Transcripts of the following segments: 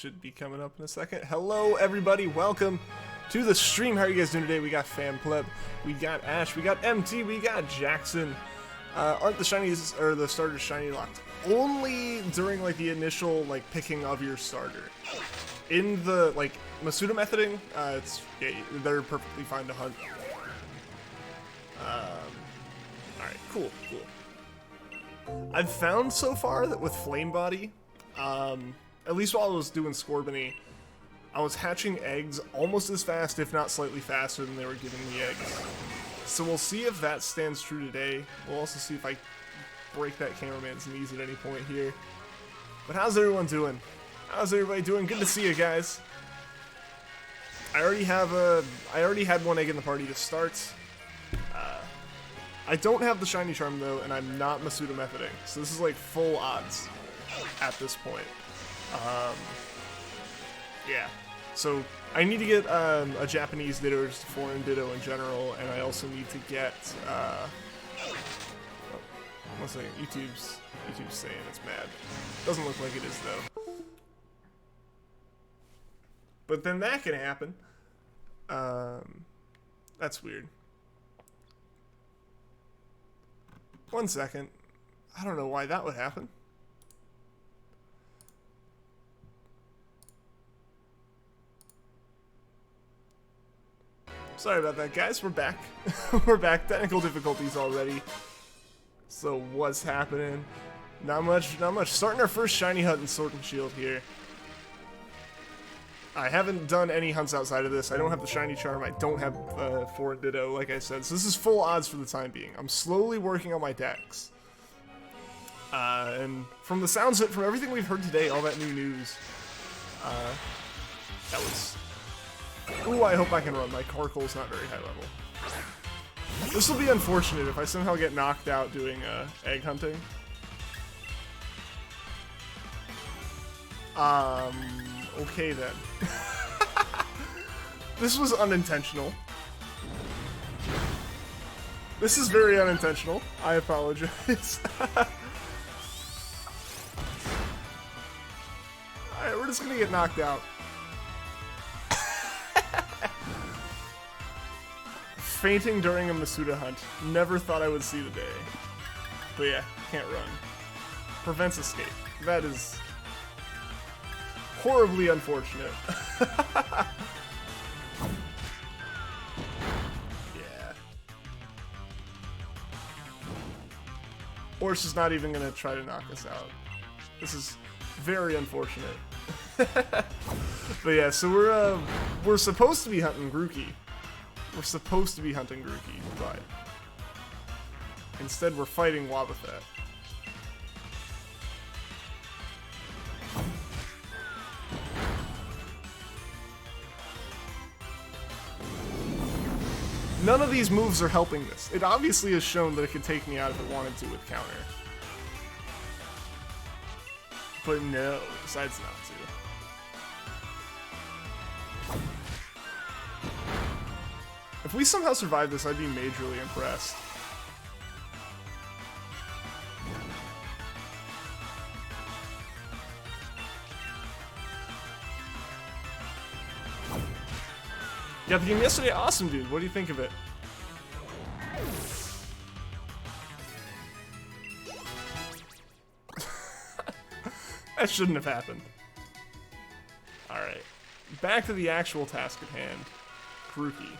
should be coming up in a second. Hello, everybody. Welcome to the stream. How are you guys doing today? We got Fam Pleb, we got Ash, we got MT, we got Jackson. Aren't the shinies or the starters shiny locked? Only during like the initial like picking of your starter. In the like Masuda methoding, they're perfectly fine to hunt. Alright, cool. I've found so far that with Flame Body, at least while I was doing Scorbunny, I was hatching eggs almost as fast, if not slightly faster than they were giving me eggs. So we'll see if that stands true today. We'll also see if I break that cameraman's knees at any point here. But how's everyone doing? How's everybody doing? Good to see you guys. I already had one egg in the party to start. I don't have the shiny charm though, and I'm not Masuda methoding, so this is like full odds at this point. Yeah, so I need to get a Japanese Ditto or just a foreign Ditto in general, and I also need to get one second, YouTube's saying it's mad. Doesn't look like it is though. But then that can happen. That's weird. One second. I don't know why that would happen. Sorry about that, guys. We're back. We're back. Technical difficulties already. So what's happening? Not much. Starting our first shiny hunt in Sword and Shield here. I haven't done any hunts outside of this. I don't have the shiny charm. I don't have foreign Ditto, like I said. So this is full odds for the time being. I'm slowly working on my decks. And from the sounds of it, from everything we've heard today, all that new news, that was... Ooh, I hope I can run. My Carcoal's not very high level. This will be unfortunate if I somehow get knocked out doing egg hunting. Okay then. This was unintentional. This is very unintentional. I apologize. Alright, we're just gonna get knocked out. Fainting during a Masuda hunt. Never thought I would see the day. But yeah, can't run. Prevents escape. That is... horribly unfortunate. Yeah. Horse is not even gonna try to knock us out. This is very unfortunate. But yeah, so we're supposed to be hunting Grookey. We're supposed to be hunting Grookey, but instead we're fighting Wobbuffet. None of these moves are helping this. It obviously has shown that it could take me out if it wanted to with counter. But no, it decides not to. If we somehow survive this, I'd be majorly impressed. Got the game yesterday? Awesome, dude. What do you think of it? That shouldn't have happened. Alright. Back to the actual task at hand. Grookey.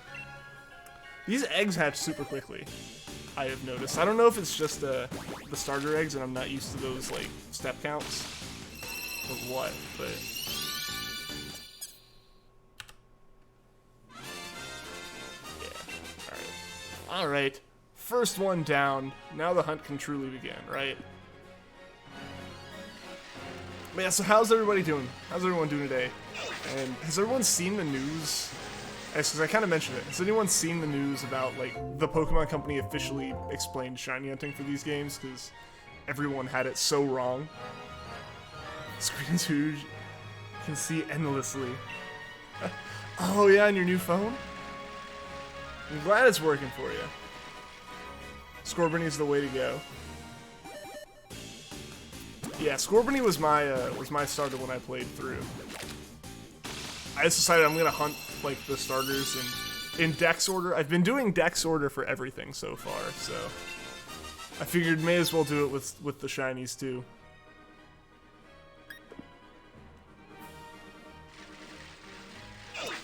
These eggs hatch super quickly, I have noticed. I don't know if it's just the starter eggs and I'm not used to those, like, step counts. Or what, but... Alright, first one down. Now the hunt can truly begin, right? But yeah, so how's everybody doing? How's everyone doing today? And has everyone seen the news? Because I kind of mentioned it. Has anyone seen the news about, like, the Pokemon Company officially explained shiny hunting for these games? Because everyone had it so wrong. Screen's huge. Can see endlessly. Oh yeah, on your new phone? I'm glad it's working for you. Scorbunny's the way to go. Yeah, Scorbunny was my starter when I played through. I just decided I'm gonna hunt like the starters in dex order. I've been doing dex order for everything so far, so I figured may as well do it with the shinies too.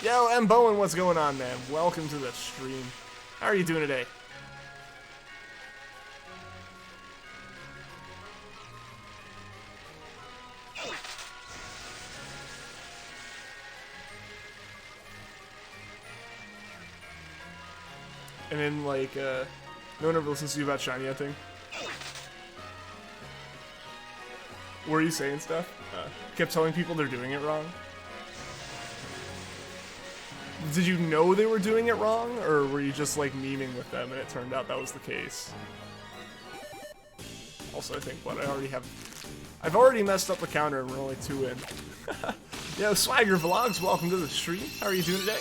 Yo, M. Bowen, what's going on, man? Welcome to the stream. How are you doing today? And then, like, no one ever listens to you about shiny hunting. Were you saying stuff? Kept telling people they're doing it wrong? Did you know they were doing it wrong, or were you just, like, memeing with them and it turned out that was the case? Also, I think, I've already messed up the counter and we're only 2 in. Yo, Swagger Vlogs, welcome to the stream. How are you doing today?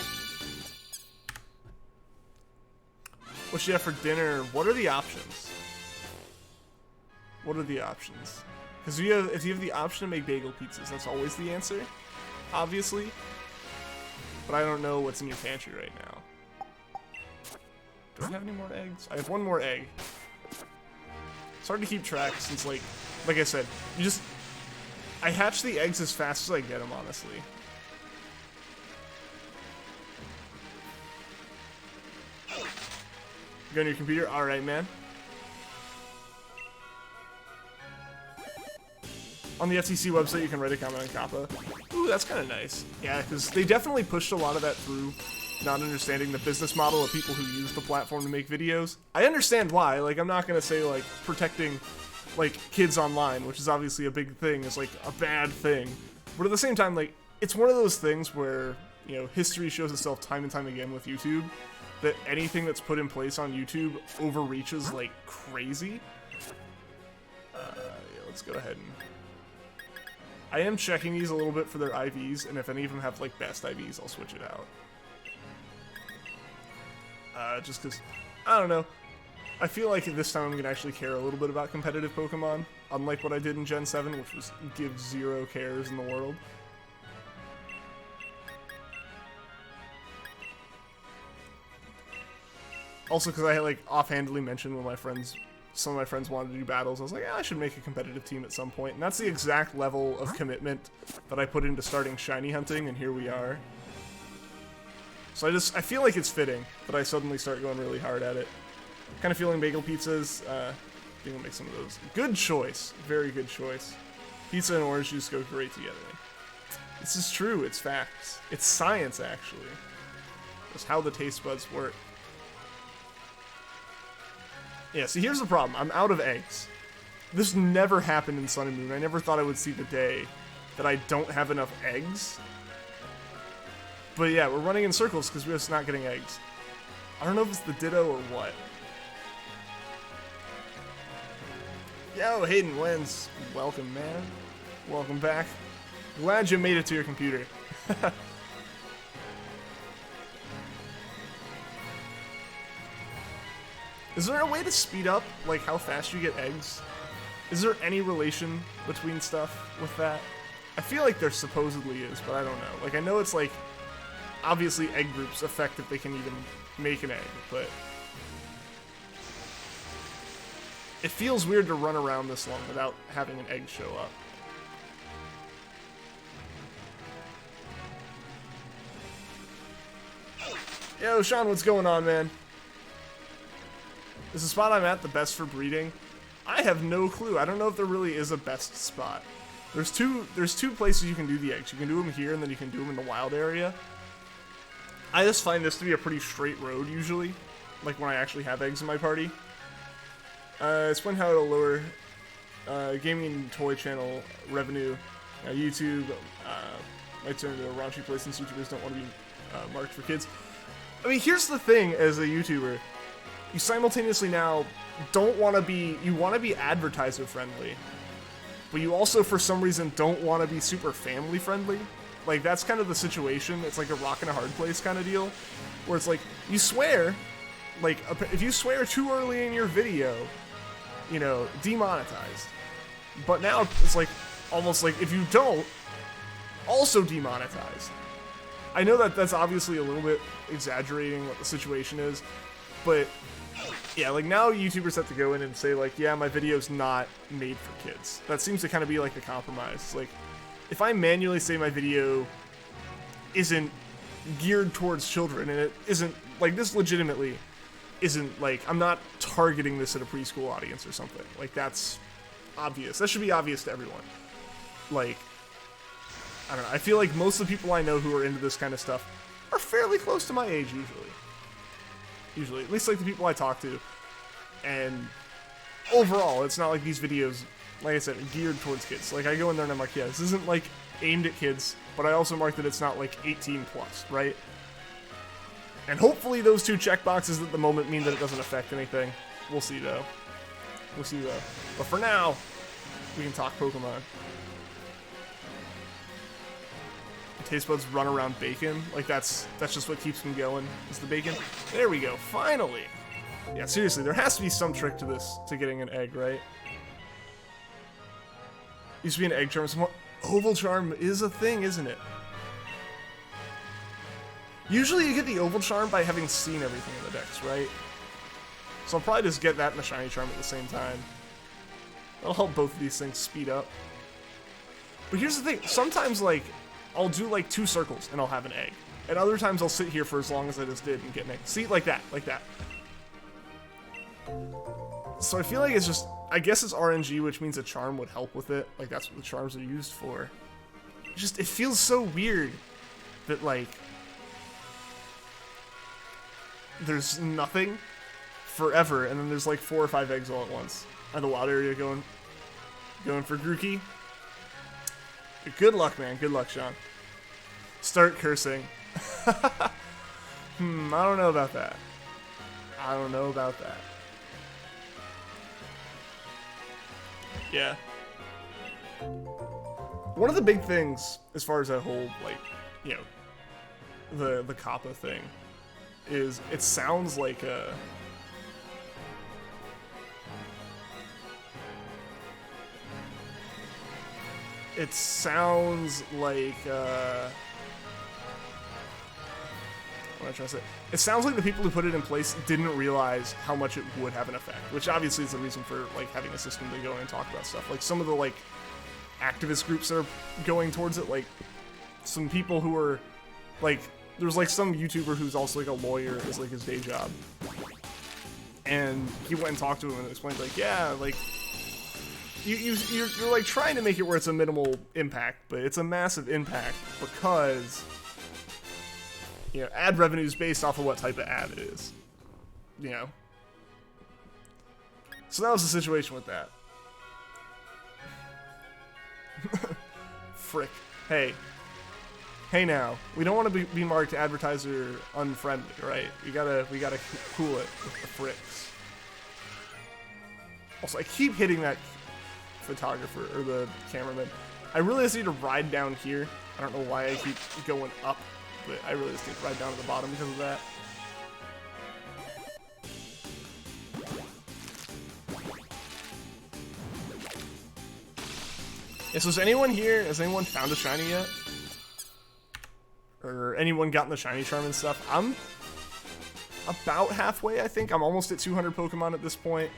What you have for dinner? What are the options? What are the options? Because if you have the option to make bagel pizzas, that's always the answer, obviously. But I don't know what's in your pantry right now. Do I have any more eggs? I have 1 more egg. It's hard to keep track since, like I said, I hatch the eggs as fast as I get them, honestly. You go on your computer? Alright, man. On the FTC website, you can write a comment on Kappa. Ooh, that's kind of nice. Yeah, because they definitely pushed a lot of that through, not understanding the business model of people who use the platform to make videos. I understand why. Like, I'm not going to say, like, protecting, like, kids online, which is obviously a big thing, is, like, a bad thing. But at the same time, like, it's one of those things where, you know, history shows itself time and time again with YouTube, that anything that's put in place on YouTube overreaches like crazy. Yeah, let's go ahead and... I am checking these a little bit for their IVs, and if any of them have like best IVs, I'll switch it out. Just because, I don't know. I feel like this time I'm going to actually care a little bit about competitive Pokemon, unlike what I did in Gen 7, which was give 0 cares in the world. Also, because I had, like, offhandedly mentioned when some of my friends wanted to do battles, I was like, I should make a competitive team at some point. And that's the exact level of commitment that I put into starting shiny hunting, and here we are. So I feel like it's fitting that I suddenly start going really hard at it. Kind of feeling bagel pizzas. I think I'll make some of those. Good choice. Very good choice. Pizza and orange juice go great together. This is true. It's facts. It's science, actually. That's how the taste buds work. Yeah, see, here's the problem. I'm out of eggs. This never happened in Sun and Moon. I never thought I would see the day that I don't have enough eggs. But yeah, we're running in circles because we're just not getting eggs. I don't know if it's the Ditto or what. Yo, Hayden Wins. Welcome, man. Welcome back. Glad you made it to your computer. Is there a way to speed up, like, how fast you get eggs? Is there any relation between stuff with that? I feel like there supposedly is, but I don't know. Like, I know it's, like, obviously egg groups affect if they can even make an egg, but... it feels weird to run around this long without having an egg show up. Yo, Sean, what's going on, man? Is the spot I'm at the best for breeding? I have no clue. I don't know if there really is a best spot. There's two places you can do the eggs. You can do them here, and then you can do them in the wild area. I just find this to be a pretty straight road, usually. Like, when I actually have eggs in my party. Explain how it'll lower gaming and toy channel revenue. YouTube might turn into a raunchy place since YouTubers don't want to be marked for kids. I mean, here's the thing as a YouTuber. You simultaneously now don't want to be... you want to be advertiser friendly. But you also, for some reason, don't want to be super family friendly. Like, that's kind of the situation. It's like a rock and a hard place kind of deal. Where it's like, you swear... like, if you swear too early in your video, you know, demonetized. But now it's like, almost like, if you don't, also demonetized. I know that that's obviously a little bit exaggerating what the situation is, but yeah, like now YouTubers have to go in and say like, yeah, my video's not made for kids. That seems to kind of be like the compromise. Like, if I manually say my video isn't geared towards children, and it isn't, like, this legitimately isn't, like, I'm not targeting this at a preschool audience or something. Like, that's obvious. That should be obvious to everyone. Like, I don't know. I feel like most of the people I know who are into this kind of stuff are fairly close to my age, usually. Usually. At least, like, the people I talk to. And overall, it's not like these videos, like I said, are geared towards kids. Like, I go in there and I'm like, yeah, this isn't, like, aimed at kids, but I also mark that it's not, like, 18 plus, right? And hopefully those two checkboxes at the moment mean that it doesn't affect anything. We'll see, though. We'll see, though. But for now, we can talk Pokemon. Taste buds run around bacon. Like, that's just what keeps them going, is the bacon. There we go, finally! Yeah, seriously, there has to be some trick to this, to getting an egg, right? Used to be an egg charm. Oval charm is a thing, isn't it? Usually you get the oval charm by having seen everything in the decks, right? So I'll probably just get that and the shiny charm at the same time. That'll help both of these things speed up. But here's the thing, sometimes, like, I'll do, like, 2 circles and I'll have an egg. And other times I'll sit here for as long as I just did and get an egg. See, like that, like that. So I feel like it's just, I guess it's RNG, which means a charm would help with it. Like, that's what the charms are used for. It feels so weird that, like, there's nothing forever, and then there's, like, 4 or 5 eggs all at once. And the wild area going for Grookey. Good luck, man. Good luck, Sean. Start cursing. I don't know about that. I don't know about that. Yeah. One of the big things, as far as that whole, like, you know, the Kappa thing, is it sounds like a... It sounds like, what am I trying to say? It sounds like the people who put it in place didn't realize how much it would have an effect, which obviously is the reason for, like, having a system to go in and talk about stuff. Like, some of the, like, activist groups that are going towards it, like, some people who are, like, there's, like, some YouTuber who's also, like, a lawyer as, like, his day job. And he went and talked to him and explained, like, yeah, like, you're like trying to make it where it's a minimal impact, but it's a massive impact because, you know, ad revenue is based off of what type of ad it is, you know. So that was the situation with that. Frick. Hey now, we don't want to be marked advertiser unfriendly, right? We gotta cool it with the fricks. Also, I keep hitting that photographer or the cameraman. I really just need to ride down here. I don't know why I keep going up, but I really just need to ride down to the bottom because of that. Yeah, so is anyone here, has anyone found a shiny yet? Or anyone gotten the shiny charm and stuff? I'm about halfway, I think. I'm almost at 200 Pokemon at this point.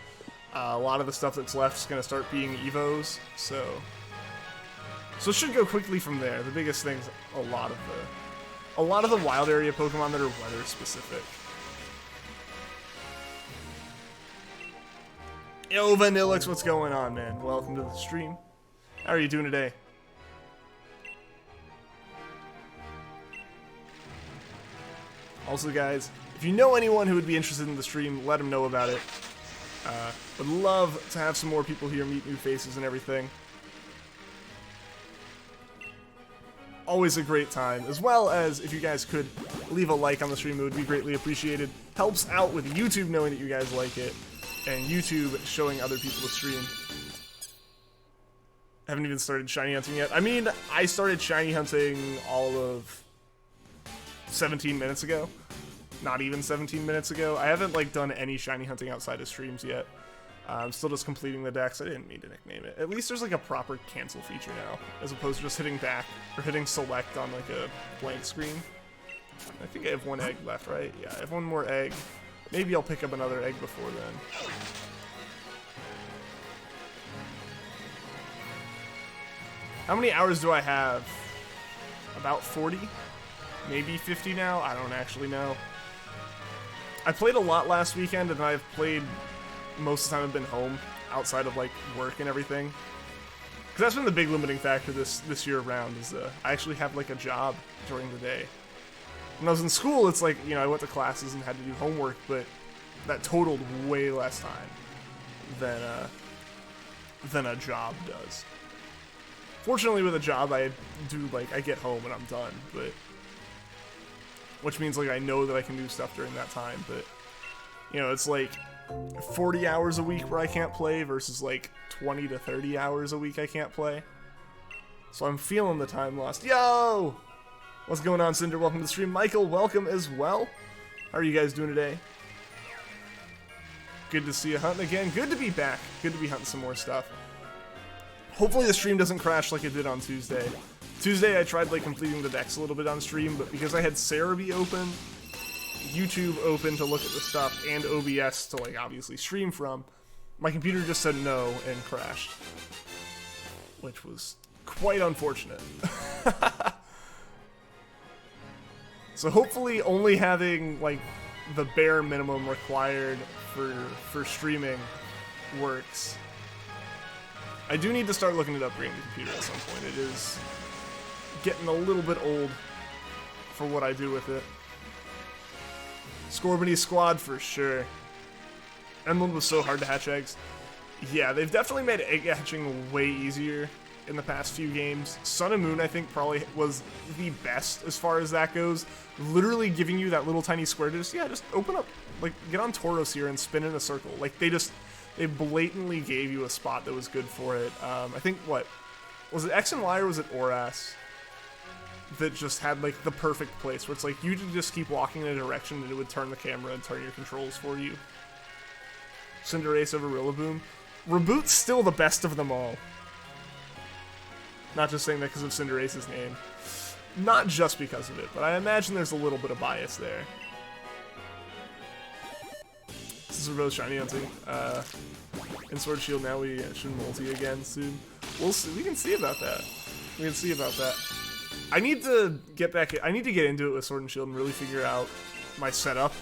A lot of the stuff that's left is going to start being Evos, so it should go quickly from there. The biggest thing's a lot of the wild area Pokemon that are weather specific. Yo, Vanillix, what's going on, man? Welcome to the stream. How are you doing today? Also, guys, if you know anyone who would be interested in the stream, let them know about it. Would love to have some more people here, meet new faces and everything. Always a great time, as well as if you guys could leave a like on the stream, it would be greatly appreciated. Helps out with YouTube knowing that you guys like it, and YouTube showing other people the stream. Haven't even started shiny hunting yet. I mean, I started shiny hunting all of 17 minutes ago. Not even 17 minutes ago. I haven't, like, done any shiny hunting outside of streams yet. I'm still just completing the decks. I didn't mean to nickname it. At least there's, like, a proper cancel feature now, as opposed to just hitting back or hitting select on, like, a blank screen. I think I have 1 egg left, right? Yeah, I have 1 more egg. Maybe I'll pick up another egg before then. How many hours do I have? About 40? Maybe 50 now? I don't actually know. I played a lot last weekend, and I've played most of the time I've been home, outside of, like, work and everything. Because that's been the big limiting factor this year around, is I actually have, like, a job during the day. When I was in school, it's like, you know, I went to classes and had to do homework, but that totaled way less time than a job does. Fortunately, with a job, I do, like, I get home and I'm done, but... Which means, like, I know that I can do stuff during that time, but... You know, it's like 40 hours a week where I can't play versus, like, 20 to 30 hours a week I can't play. So I'm feeling the time lost. Yo! What's going on, Cinder? Welcome to the stream. Michael, welcome as well. How are you guys doing today? Good to see you hunting again. Good to be back. Good to be hunting some more stuff. Hopefully the stream doesn't crash like it did on Tuesday. Tuesday I tried like completing the decks a little bit on stream, but because I had Cerebi open, YouTube open to look at the stuff, and OBS to like obviously stream from, my computer just said no and crashed. Which was quite unfortunate. So hopefully only having like the bare minimum required for streaming works. I do need to start looking at upgrading the computer at some point. It is getting a little bit old for what I do with it. Scorbunny squad for sure. Emerald was so hard to hatch eggs. Yeah, they've definitely made egg hatching way easier in the past few games. Sun and Moon, I think, probably was the best as far as that goes. Literally giving you that little tiny square to just open up. Like, get on Tauros here and spin in a circle. Like, they blatantly gave you a spot that was good for it. I think, what? Was it X and Y or was it Oras? That just had, like, the perfect place where it's like, you could just keep walking in a direction and it would turn the camera and turn your controls for you. Cinderace over Rillaboom. Reboot's still the best of them all. Not just saying that because of Cinderace's name. Not just because of it, but I imagine there's a little bit of bias there. This is a Rose Shiny hunting. In Sword Shield now we should multi again soon. We'll see. We can see about that. We can see about that. I need to get back. I need to get into it with Sword and Shield and really figure out my setup.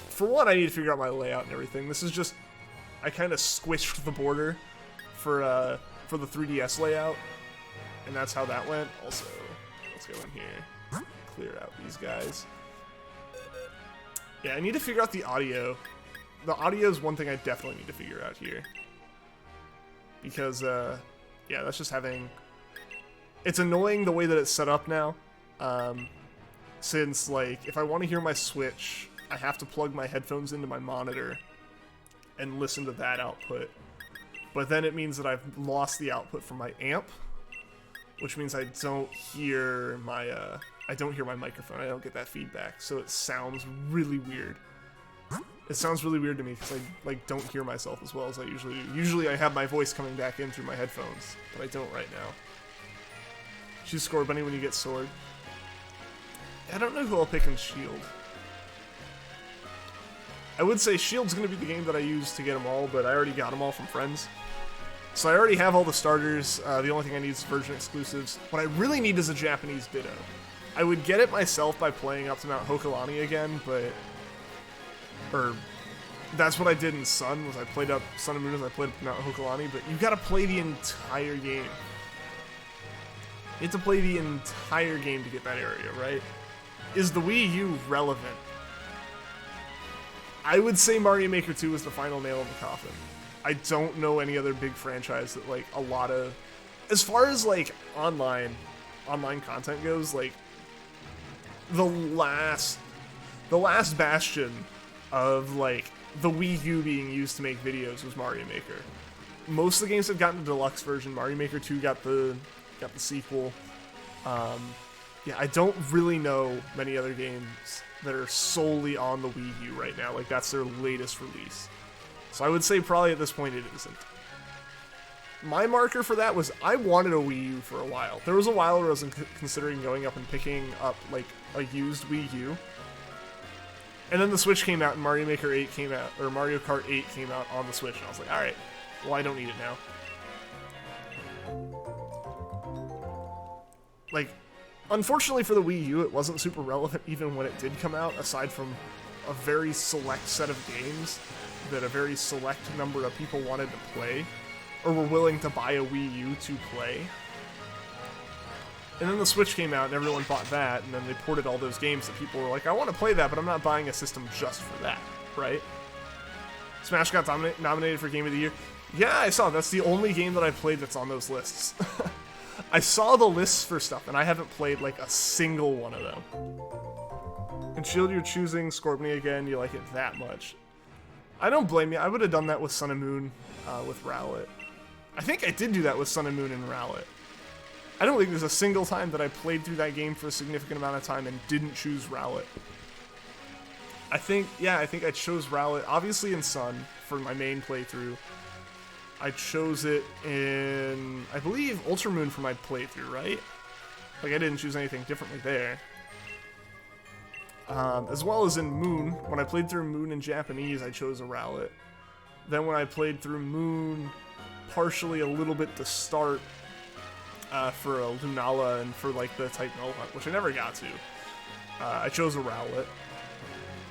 For one, I need to figure out my layout and everything. This is just, I kind of squished the border for the 3DS layout, and that's how that went. Also, let's go in here, clear out these guys. Yeah, I need to figure out the audio. The audio is one thing I definitely need to figure out here. Because, yeah, that's just having... It's annoying the way that it's set up now. Since, like, if I want to hear my Switch, I have to plug my headphones into my monitor and listen to that output. But then it means that I've lost the output from my amp, which means I don't hear my, microphone. I don't get that feedback, so it sounds really weird. It sounds really weird to me because I, like, don't hear myself as well as I usually do. Usually I have my voice coming back in through my headphones, but I don't right now. Choose Scorbunny when you get Sword. I don't know who I'll pick in Shield. I would say Shield's going to be the game that I use to get them all, but I already got them all from friends. So I already have all the starters. The only thing I need is version exclusives. What I really need is a Japanese Ditto. I would get it myself by playing up to Mount Hokulani again, but... Or, that's what I did in Sun, was I played up Sun and Moon as I played up Mount Hokulani, but you gotta play the entire game. You have to play the entire game to get that area, right? Is the Wii U relevant? I would say Mario Maker 2 is the final nail in the coffin. I don't know any other big franchise that, like, a lot of... As far as, like, online content goes, like, the last bastion of, like, the Wii U being used to make videos was Mario Maker. Most of the games have gotten a deluxe version. Mario Maker 2 got the sequel. Yeah, I don't really know many other games that are solely on the Wii U right now. Like, that's their latest release. So I would say probably at this point it isn't. My marker for that was I wanted a Wii U for a while. There was a while where I was considering going up and picking up, like, a used Wii U. And then the Switch came out and Mario Maker 8 came out, or Mario Kart 8 came out on the Switch, and I was like, alright, well, I don't need it now. Like, unfortunately for the Wii U, it wasn't super relevant even when it did come out, aside from a very select set of games that a very select number of people wanted to play, or were willing to buy a Wii U to play. And then the Switch came out and everyone bought that, and then they ported all those games that people were like, I want to play that, but I'm not buying a system just for that, right? Smash got nominated for Game of the Year. Yeah, I saw. That's the only game that I played that's on those lists. I saw the lists for stuff, and I haven't played, like, a single one of them. And Shield, you're choosing Scorbunny again. You like it that much. I don't blame you. I would have done that with Sun and Moon, with Rowlet. I think I did do that with Sun and Moon and Rowlet. I don't think there's a single time that I played through that game for a significant amount of time and didn't choose Rowlet. I think I chose Rowlet, obviously in Sun, for my main playthrough. I chose it in, I believe, Ultramoon for my playthrough, right? Like, I didn't choose anything differently there. As well as in Moon, when I played through Moon in Japanese, I chose a Rowlet. Then when I played through Moon, partially a little bit to start, for a Lunala and for, like, the type Null Hunt, which I never got to, I chose a Rowlet.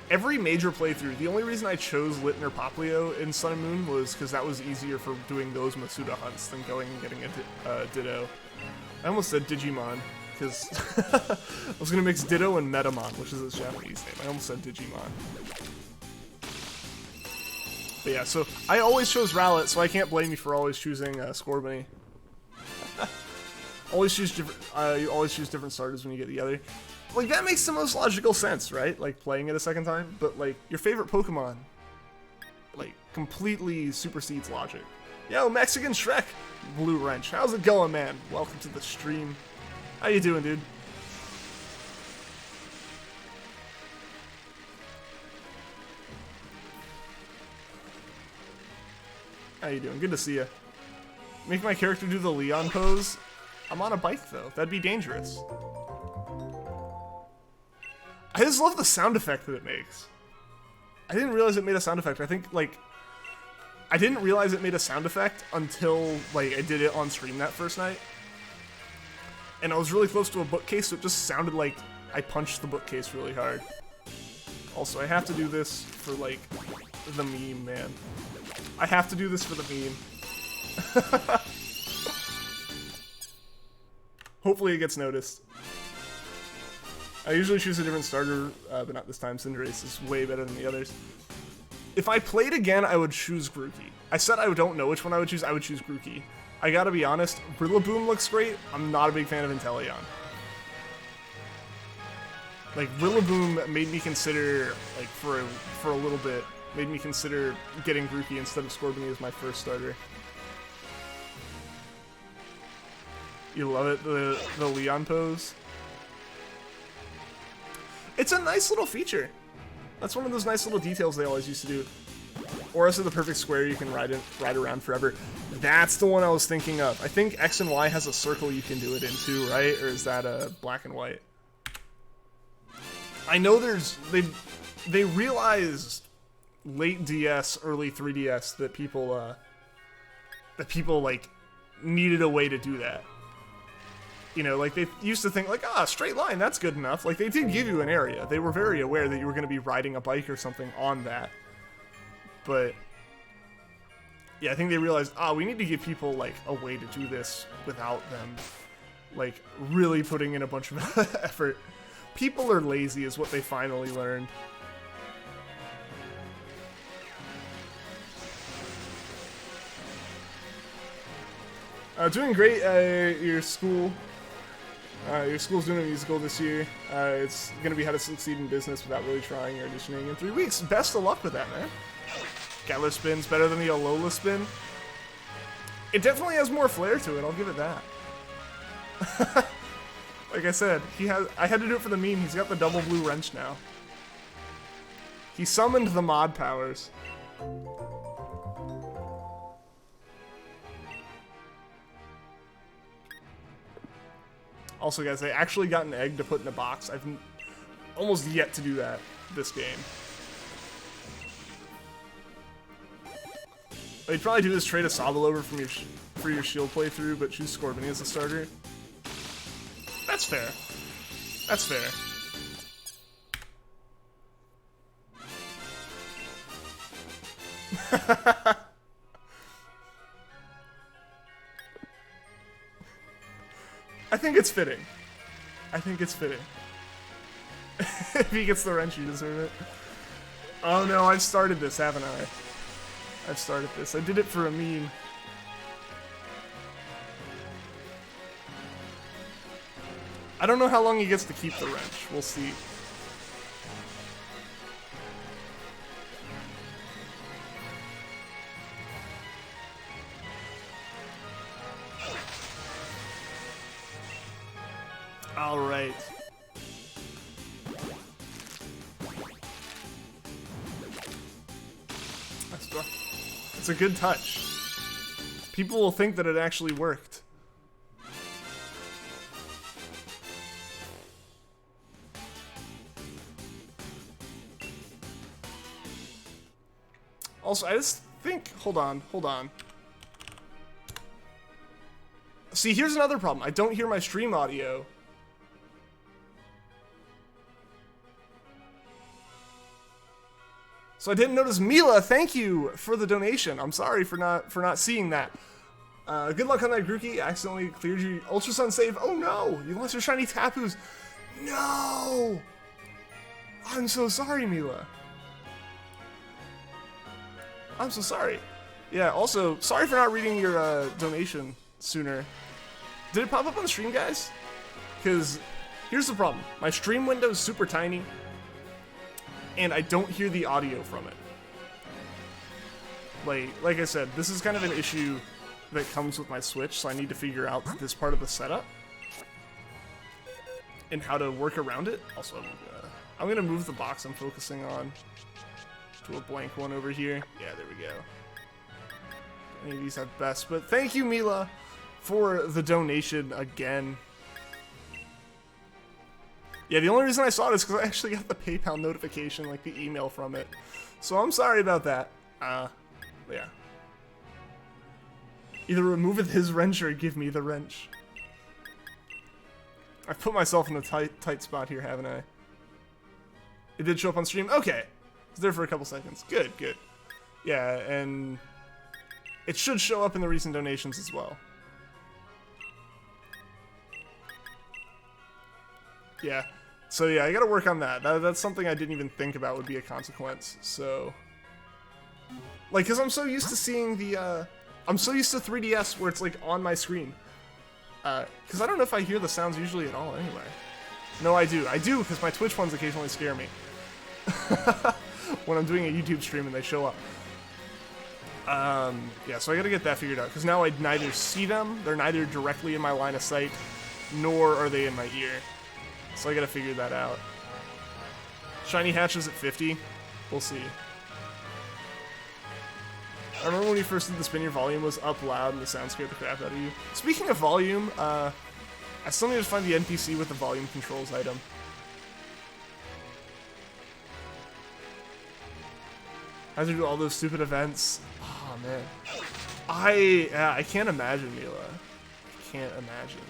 Every major playthrough, the only reason I chose Litten or Poplio in Sun and Moon was because that was easier for doing those Masuda hunts than going and getting a Ditto. I almost said Digimon, because I was going to mix Ditto and Metamon, which is its Japanese name. I almost said Digimon. But yeah, so I always chose Rowlet, so I can't blame you for always choosing Scorbunny. You always choose different starters when you get the other. Like, that makes the most logical sense, right? Like, playing it a second time. But, like, your favorite Pokemon, like, completely supersedes logic. Yo, Mexican Shrek, Blue Wrench. How's it going, man? Welcome to the stream. How you doing, dude? How you doing? Good to see you. Make my character do the Leon pose? I'm on a bike, though. That'd be dangerous. I just love the sound effect that it makes. I didn't realize it made a sound effect. I think, like, I didn't realize it made a sound effect until, like, I did it on stream that first night. And I was really close to a bookcase, so it just sounded like I punched the bookcase really hard. Also, I have to do this for, like, the meme, man. I have to do this for the meme. Hopefully it gets noticed. I usually choose a different starter, but not this time. Cinderace is way better than the others. If I played again, I would choose Grookey. I said I don't know which one I would choose. I would choose Grookey. I gotta be honest, Rillaboom looks great. I'm not a big fan of Inteleon. Like, Rillaboom made me consider, like, for a little bit, made me consider getting Grookey instead of Scorbunny as my first starter. You love it, the Leon pose? It's a nice little feature. That's one of those nice little details they always used to do. Or is it the perfect square you can ride around forever? That's the one I was thinking of. I think X and Y has a circle you can do it into, right? Or is that a black and white? I know they realized late DS, early 3DS that people like needed a way to do that. You know, like, they used to think, like, straight line, that's good enough. Like, they did give you an area. They were very aware that you were going to be riding a bike or something on that. But, yeah, I think they realized, we need to give people, like, a way to do this without them, like, really putting in a bunch of effort. People are lazy is what they finally learned. Doing great, your school's doing a musical this year. It's gonna be how to succeed in business without really trying or auditioning in 3 weeks. Best of luck with that, man. Galar spin's better than the Alola spin. It definitely has more flair to it, I'll give it that. Like I said, I had to do it for the meme, he's got the double blue wrench now. He summoned the mod powers. Also, guys, I actually got an egg to put in a box. almost yet to do that this game. What you'd probably do is trade a Sobble over from for your Shield playthrough, but choose Scorbunny as a starter. That's fair. That's fair. I think it's fitting. I think it's fitting. If he gets the wrench, you deserve it. Oh no, I've started this, haven't I? I've started this. I did it for a meme. I don't know how long he gets to keep the wrench. We'll see. All right. It's a good touch. People will think that it actually worked. Also, I just think... Hold on. See, here's another problem. I don't hear my stream audio. So I didn't notice. Mila, thank you for the donation. I'm sorry for not seeing that. Good luck on that, Grookey. Accidentally cleared your Ultra Sun save. Oh no! You lost your shiny Tapus. No! I'm so sorry, Mila. I'm so sorry. Yeah, also, sorry for not reading your donation sooner. Did it pop up on the stream, guys? Because here's the problem. My stream window is super tiny, and I don't hear the audio from it. Like I said, this is kind of an issue that comes with my Switch, so I need to figure out this part of the setup and how to work around it. Also, I'm gonna move the box I'm focusing on to a blank one over here. Yeah, there we go. Any of these have best, but thank you, Mila, for the donation again. Yeah, the only reason I saw it is because I actually got the PayPal notification, like the email from it. So I'm sorry about that. Yeah. Either remove his wrench or give me the wrench. I've put myself in a tight spot here, haven't I? It did show up on stream? Okay. It was there for a couple seconds. Good, good. Yeah, and it should show up in the recent donations as well. Yeah. So yeah, I gotta work on that. That's something I didn't even think about would be a consequence. So, like, cause I'm so used to seeing the, I'm so used to 3DS where it's like on my screen. Cause I don't know if I hear the sounds usually at all anyway. No, I do, cause my Twitch ones occasionally scare me. When I'm doing a YouTube stream and they show up. Yeah, so I gotta get that figured out, cause now I neither see them, they're neither directly in my line of sight, nor are they in my ear. So I gotta figure that out. Shiny hatches at 50. We'll see. I remember when you first did the spin, your volume was up loud and the sound scared the crap out of you. Speaking of volume, I still need to find the NPC with the volume controls item. I have to do all those stupid events. Oh man. I can't imagine, Mila. I can't imagine.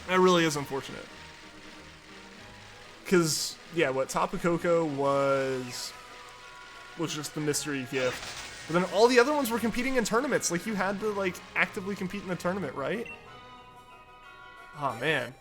That really is unfortunate. Cause yeah, what Tapu Koko was just the mystery gift. But then all the other ones were competing in tournaments. Like you had to like actively compete in the tournament, right? Oh man.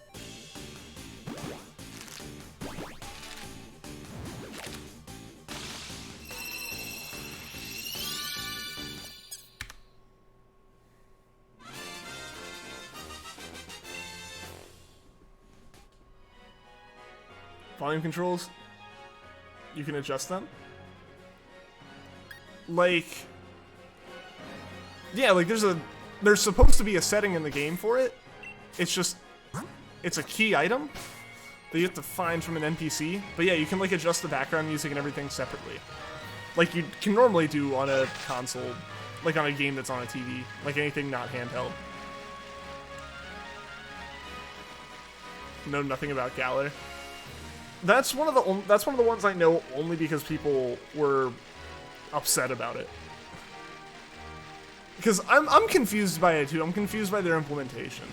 Volume controls, you can adjust them. Like, yeah, like there's supposed to be a setting in the game for it. It's just, it's a key item that you have to find from an NPC. But yeah, you can like adjust the background music and everything separately. Like you can normally do on a console, like on a game that's on a TV, like anything not handheld. know nothing about Galar. That's one of the ones I know only because people were upset about it. Because I'm confused by it too. I'm confused by their implementation.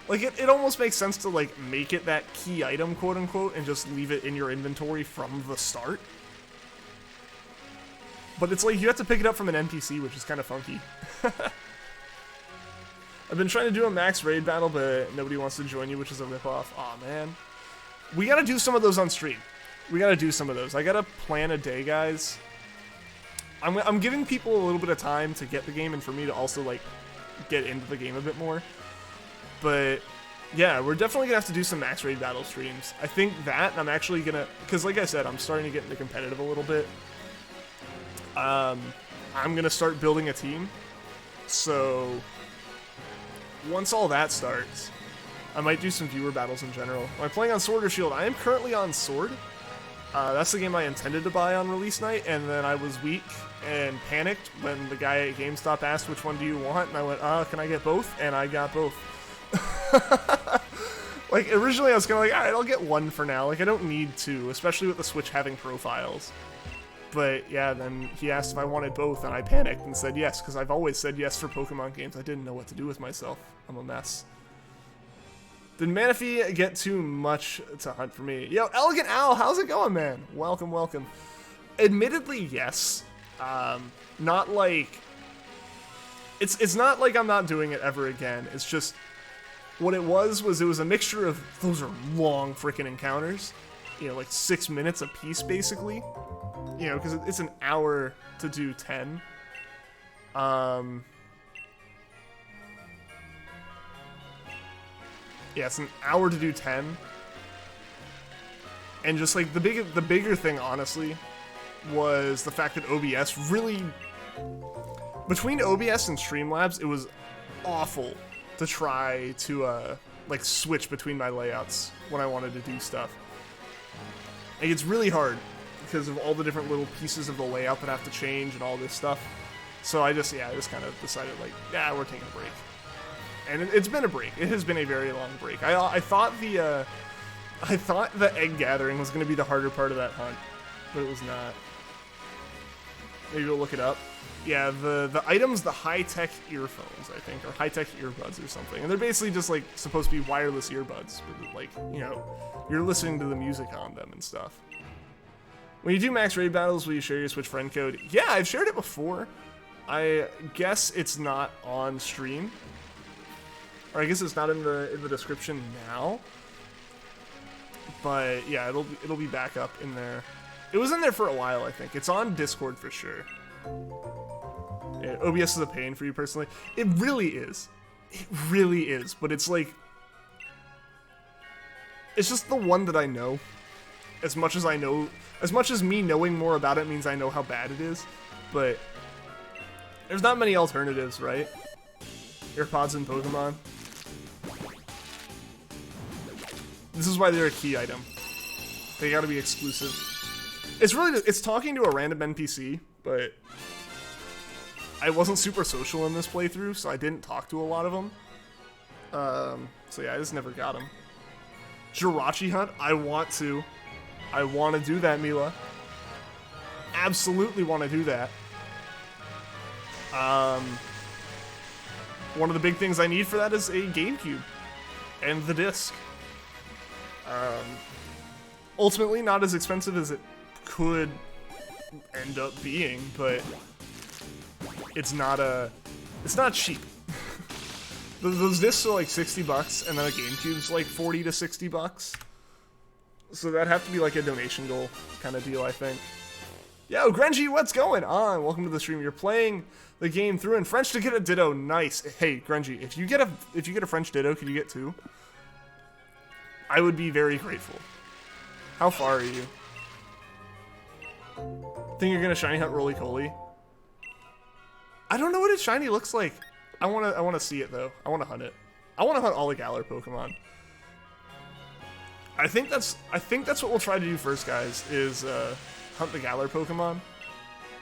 Like, it almost makes sense to, like, make it that key item, quote-unquote, and just leave it in your inventory from the start. But it's like, you have to pick it up from an NPC, which is kind of funky. I've been trying to do a max raid battle, but nobody wants to join you, which is a ripoff. Aw, man. We gotta do some of those on stream. We gotta do some of those. I gotta plan a day, guys. I'm giving people a little bit of time to get the game and for me to also, like, get into the game a bit more. But, yeah, we're definitely gonna have to do some max raid battle streams. I think that, I'm actually gonna... Because, like I said, I'm starting to get into competitive a little bit. I'm gonna start building a team. So, once all that starts, I might do some viewer battles in general. Am I playing on Sword or Shield? I am currently on Sword. That's the game I intended to buy on release night, and then I was weak and panicked when the guy at GameStop asked which one do you want, and I went, can I get both? And I got both. Like, originally I was kind of like, alright, I'll get one for now. Like, I don't need two, especially with the Switch having profiles. But, yeah, then he asked if I wanted both, and I panicked and said yes, because I've always said yes for Pokemon games. I didn't know what to do with myself. I'm a mess. Did Manaphy get too much to hunt for me? Yo, Elegant Owl, how's it going, man? Welcome, welcome. Admittedly, yes. Not like... It's not like I'm not doing it ever again. It's just... What it was a mixture of... Those are long freaking encounters. You know, like 6 minutes a piece, basically. You know, because it's an hour to do 10. Yeah, it's an hour to do 10. And just like the bigger thing, honestly, was the fact that OBS really... Between OBS and Streamlabs, it was awful to try to like switch between my layouts when I wanted to do stuff. Like, it's really hard because of all the different little pieces of the layout that have to change and all this stuff. So I just kind of decided, like, yeah, we're taking a break. And it's been a break. It has been a very long break. I thought the egg gathering was going to be the harder part of that hunt, but it was not. Maybe we'll look it up. Yeah, the item's the high-tech earphones, I think, or high-tech earbuds or something. And they're basically just, like, supposed to be wireless earbuds, but, like, you know, you're listening to the music on them and stuff. When you do max raid battles, will you share your Switch friend code? Yeah, I've shared it before. I guess it's not on stream. Or I guess it's not in the description now. But yeah, it'll be back up in there. It was in there for a while, I think. It's on Discord for sure. Yeah, OBS is a pain for you personally. It really is. It really is. But it's like... It's just the one that I know. As much as I know... As much as me knowing more about it means I know how bad it is. But... There's not many alternatives, right? AirPods and Pokemon. This is why they're a key item. They gotta be exclusive. It's talking to a random NPC, but I wasn't super social in this playthrough, so I didn't talk to a lot of them. So yeah, I just never got them. Jirachi hunt? I want to. I want to do that, Mila. Absolutely want to do that. One of the big things I need for that is a GameCube and the disc. Ultimately, not as expensive as it could end up being, but it's not cheap. Those discs are like $60, and then a GameCube's like $40 to $60. So that'd have to be like a donation goal kind of deal, I think. Yo, Grenji, what's going on? Welcome to the stream. You're playing the game through in French to get a Ditto. Nice. Hey, Grenji, if you get a French Ditto, could you get two? I would be very grateful. How far are you? Think you're gonna shiny hunt Roly-Coly? I don't know what its shiny looks like. I wanna see it though. I wanna hunt it. I wanna hunt all the Galar Pokemon. I think that's what we'll try to do first, guys, is hunt the Galar Pokemon.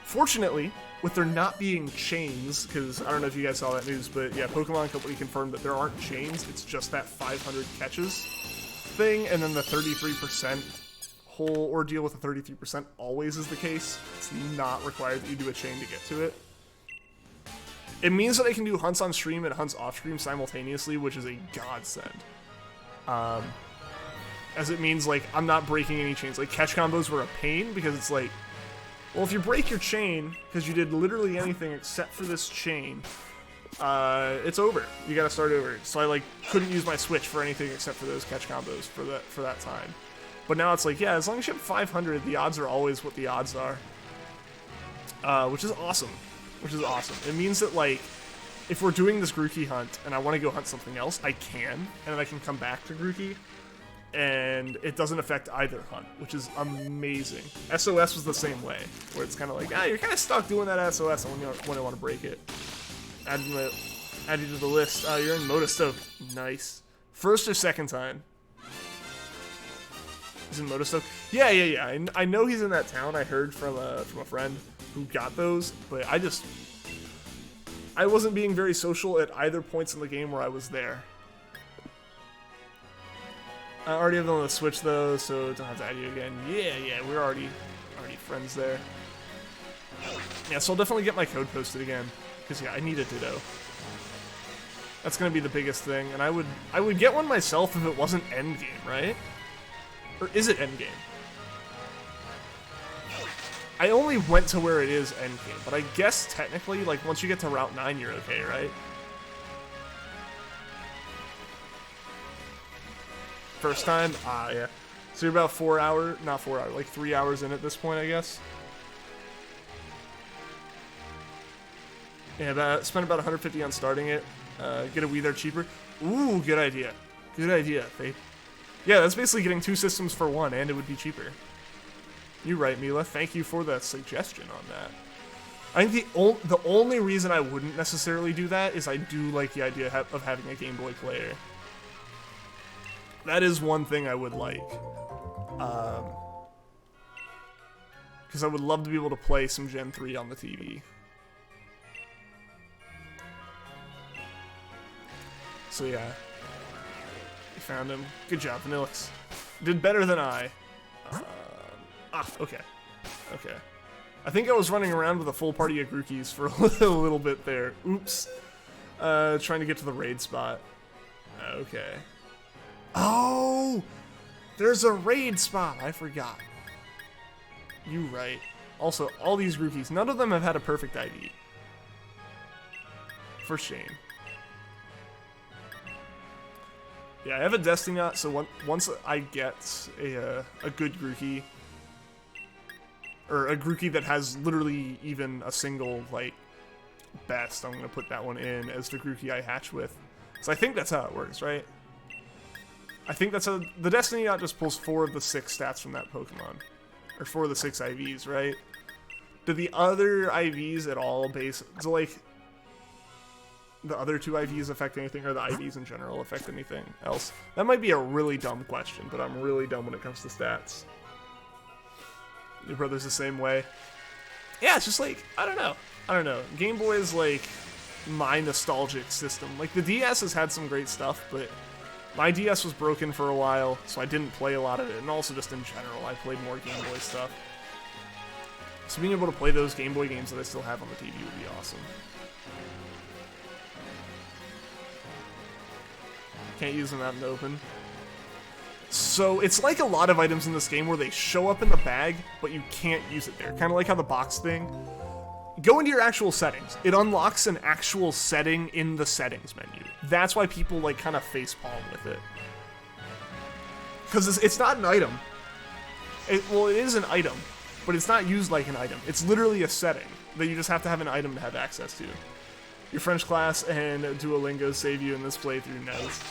Fortunately, with there not being chains, because I don't know if you guys saw that news, but yeah, Pokemon Company confirmed that there aren't chains, it's just that 500 catches thing, and then the 33% whole ordeal with the 33% always is the case. It's not required that you do a chain to get to it. It means that I can do hunts on stream and hunts off stream simultaneously, which is a godsend. As it means, like, I'm not breaking any chains. Like, catch combos were a pain, because it's like, well, if you break your chain, because you did literally anything except for this chain, it's over. You gotta start over. So I, like, couldn't use my Switch for anything except for those catch combos for that time. But now it's like, yeah, as long as you have 500, the odds are always what the odds are. Which is awesome. Which is awesome. It means that, like, if we're doing this Grookey hunt and I want to go hunt something else, I can, and then I can come back to Grookey, and it doesn't affect either hunt, which is amazing. SOS was the same way, where it's kind of like, you're kind of stuck doing that SOS when you want to break it. Add you to the list. You're in Motostoke. Nice. First or second time? He's in Motostoke? Yeah. I know he's in that town. I heard from a friend who got those, but I wasn't being very social at either points in the game where I was there. I already have them on the Switch though, so don't have to add you again. Yeah, we're already friends there. Yeah, so I'll definitely get my code posted again, because yeah, I need a Ditto. That's gonna be the biggest thing, and I would get one myself if it wasn't endgame, right? Or is it endgame? I only went to where it is endgame, but I guess technically, like, once you get to Route 9, you're okay, right? First time? Yeah. So you're about 4 hours, not 4 hours, like 3 hours in at this point, I guess. Yeah, spent about 150 on starting it. Get a Wii there cheaper. Ooh, good idea. Good idea. Yeah, that's basically getting 2 systems for 1, and it would be cheaper. You're right, Mila. Thank you for the suggestion on that. I think the only reason I wouldn't necessarily do that is I do like the idea of having a Game Boy player. That is one thing I would like. Because I would love to be able to play some Gen 3 on the TV. So yeah. You found him. Good job, Vanillix. Did better than I. Okay. I think I was running around with a full party of Grookies for a little bit there. Oops. Trying to get to the raid spot. Okay. Oh! There's a raid spot! I forgot. You right. Also, all these Grookies, none of them have had a perfect ID. For shame. Yeah, I have a Destiny Knot, so once I get a good Grookey, or a Grookey that has literally even a single, like, best, I'm going to put that one in as the Grookey I hatch with. So I think that's how it works, right? I think that's how... The Destiny Knot just pulls 4 of the 6 stats from that Pokemon. Or 4 of the 6 IVs, right? Do the other IVs at all base... So, like... The other 2 IVs affect anything, or the IVs in general affect anything else? That might be a really dumb question, but I'm really dumb when it comes to stats. Your brother's the same way. Yeah, it's just like, I don't know. Game Boy is like my nostalgic system. Like, the DS has had some great stuff, but my DS was broken for a while, so I didn't play a lot of it. And also just in general, I played more Game Boy stuff. So being able to play those Game Boy games that I still have on the TV would be awesome. Can't use them out in the open. So it's like a lot of items in this game where they show up in the bag, but you can't use it there. Kind of like how the box thing. Go into your actual settings. It unlocks an actual setting in the settings menu. That's why people like kind of facepalm with it. Because it's not an item. Well, it is an item, but it's not used like an item. It's literally a setting that you just have to have an item to have access to. Your French class and Duolingo save you in this playthrough. Nice.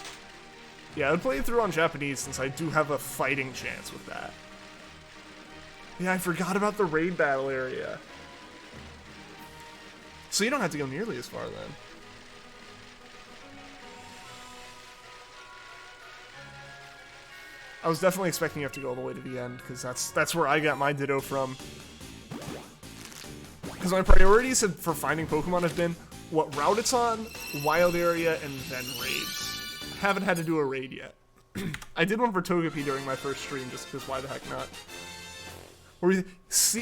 Yeah, I would play it through on Japanese since I do have a fighting chance with that. Yeah, I forgot about the raid battle area. So you don't have to go nearly as far then. I was definitely expecting you have to go all the way to the end, because that's where I got my Ditto from. Because my priorities for finding Pokemon have been what route it's on, wild area, and then raids. I haven't had to do a raid yet. I did one for Togepi during my first stream, just because why the heck not?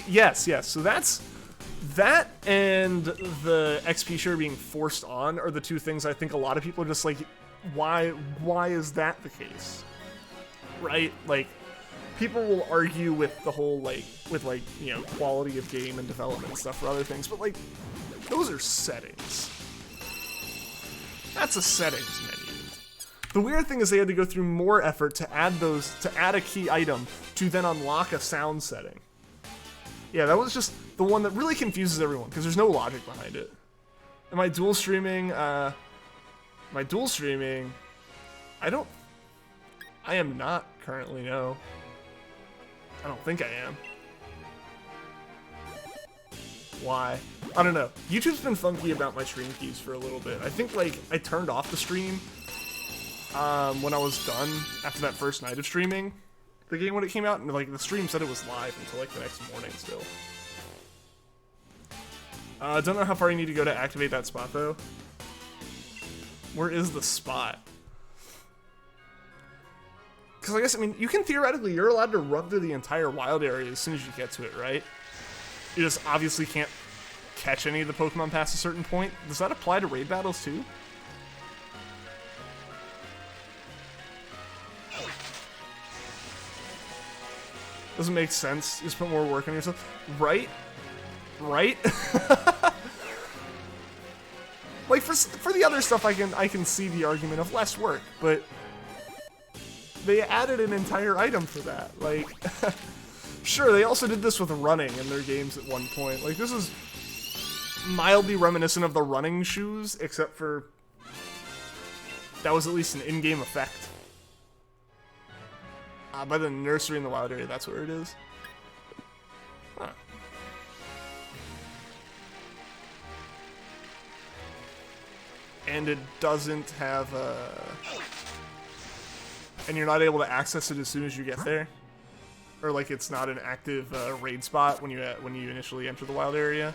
Yes. So that and the XP share being forced on are the two things I think a lot of people are just like, why is that the case? Right? Like, people will argue with the whole, you know, quality of game and development and stuff for other things, but, like, those are settings. That's a settings menu. The weird thing is they had to go through more effort to add a key item to then unlock a sound setting. Yeah, that was just the one that really confuses everyone, because there's no logic behind it. Am I dual streaming? I am not currently, no. I don't think I am. Why? I don't know. YouTube's been funky about my stream keys for a little bit. I think, like, I turned off the stream when I was done after that first night of streaming the game when it came out, and, like, the stream said it was live until, like, the next morning still. Don't know how far you need to go to activate that spot, though. Where is the spot? Because I guess, I mean, you can theoretically, you're allowed to run through the entire wild area as soon as you get to it, right? You just obviously can't catch any of the Pokemon past a certain point. Does that apply to raid battles too? Doesn't make sense. You just put more work on yourself. Right? Right? Like, for the other stuff, I can see the argument of less work, but they added an entire item for that. Like, sure, they also did this with running in their games at one point. Like, this is mildly reminiscent of the running shoes, except for that was at least an in-game effect. By the nursery in the wild area, that's where it is. Huh. And it doesn't have and you're not able to access it as soon as you get there, or like it's not an active raid spot when you initially enter the wild area.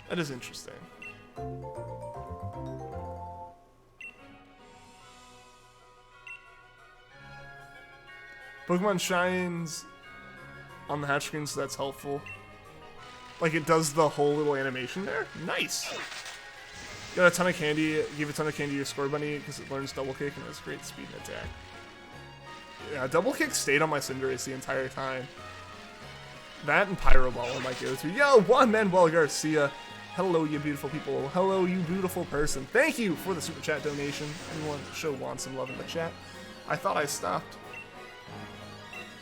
That is interesting. Pokemon shines on the hatch screen, so that's helpful. Like, it does the whole little animation there? Nice! Got a ton of candy, give a ton of candy to your Score Bunny because it learns Double Kick and has great speed and attack. Yeah, Double Kick stayed on my Cinderace the entire time. That and Pyro Ball are my go-to. Yo, Juan Manuel Garcia! Hello, you beautiful people. Hello, you beautiful person. Thank you for the Super Chat donation. Anyone show Juan some love in the chat. I thought I stopped.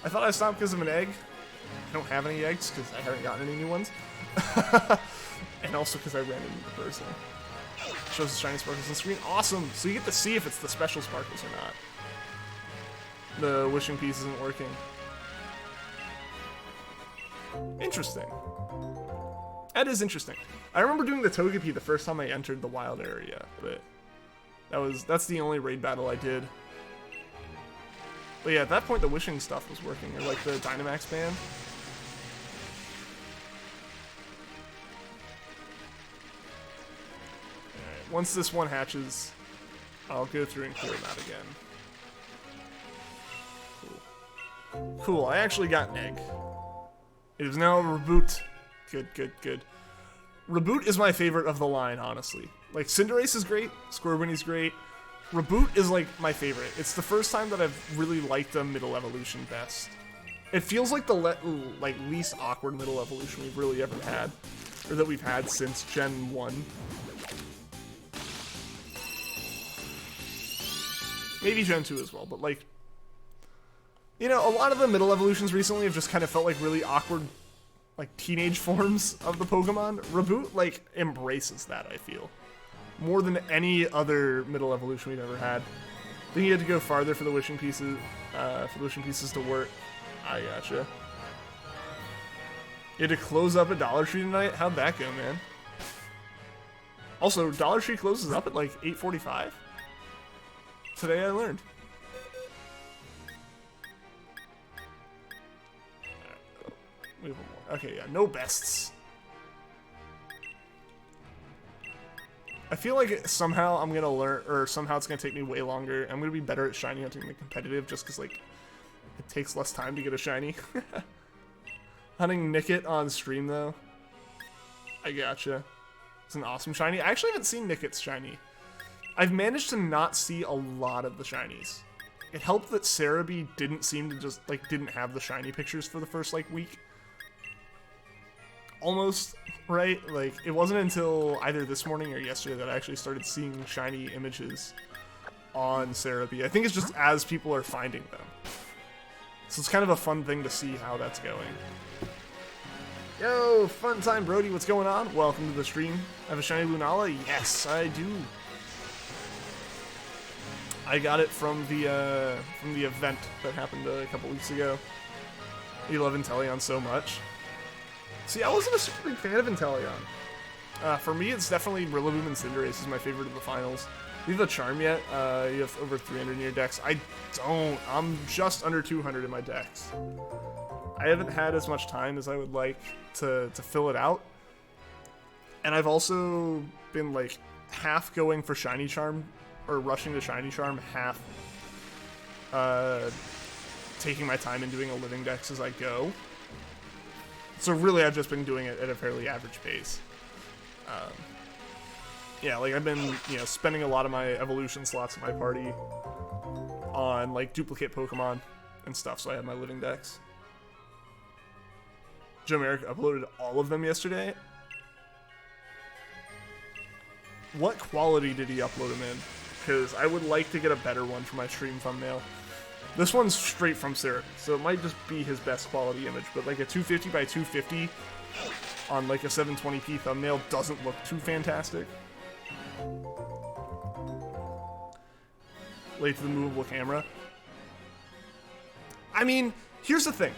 I thought I stopped because of an egg. I don't have any eggs because I haven't gotten any new ones. And also because I ran into the person. Shows the shiny sparkles on the screen. Awesome! So you get to see if it's the special sparkles or not. The wishing piece isn't working. Interesting. That is interesting. I remember doing the Togepi the first time I entered the wild area, but that's the only raid battle I did. But yeah, at that point the wishing stuff was working, or like the Dynamax band. Alright, once this one hatches, I'll go through and clear them out again. Cool. Cool, I actually got an egg. It is now a reboot. Good, good, good. Reboot is my favorite of the line, honestly. Like, Cinderace is great, Scorbunny's great. Reboot is, like, my favorite. It's the first time that I've really liked a middle evolution best. It feels like the least awkward middle evolution we've really ever had. Or that we've had since Gen 1. Maybe Gen 2 as well, but, like... You know, a lot of the middle evolutions recently have just kind of felt like really awkward, like, teenage forms of the Pokemon. Reboot, like, embraces that, I feel. More than any other middle evolution we've ever had. I think you had to go farther for the wishing pieces, to work. I gotcha. You had to close up at Dollar Tree tonight? How'd that go, man? Also, Dollar Tree closes up at like 8:45. Today I learned. Move one more. Okay, yeah, no bests. I feel like somehow I'm gonna learn, or somehow it's gonna take me way longer. I'm gonna be better at shiny hunting than competitive, just because like it takes less time to get a shiny. Hunting Nickit on stream though. I gotcha. It's an awesome shiny. I actually haven't seen Nickit's shiny. I've managed to not see a lot of the shinies. It helped that Cerebi didn't seem to just like didn't have the shiny pictures for the first like week. Almost, right? Like, it wasn't until either this morning or yesterday that I actually started seeing shiny images on Cerebi. I think it's just as people are finding them. So it's kind of a fun thing to see how that's going. Yo, fun time, Brody. What's going on? Welcome to the stream. I have a shiny Lunala? Yes, I do. I got it from the event that happened a couple weeks ago. You love Inteleon so much. See, I wasn't a super big fan of Inteleon. For me, it's definitely Rillaboom and Cinderace is my favorite of the finals. Do you have a Charm yet? You have over 300 in your decks. I don't. I'm just under 200 in my decks. I haven't had as much time as I would like to fill it out. And I've also been like half going for Shiny Charm, or rushing to Shiny Charm, half taking my time and doing a living dex as I go. So really, I've just been doing it at a fairly average pace. Yeah, like I've been, spending a lot of my evolution slots in my party on like duplicate Pokemon and stuff, so I have my living decks. Joe Merrick uploaded all of them yesterday. What quality did he upload them in? Because I would like to get a better one for my stream thumbnail. This one's straight from Syrup, so it might just be his best quality image, but like a 250 by 250 on like a 720p thumbnail doesn't look too fantastic. Late to the movable camera. I mean, here's the thing.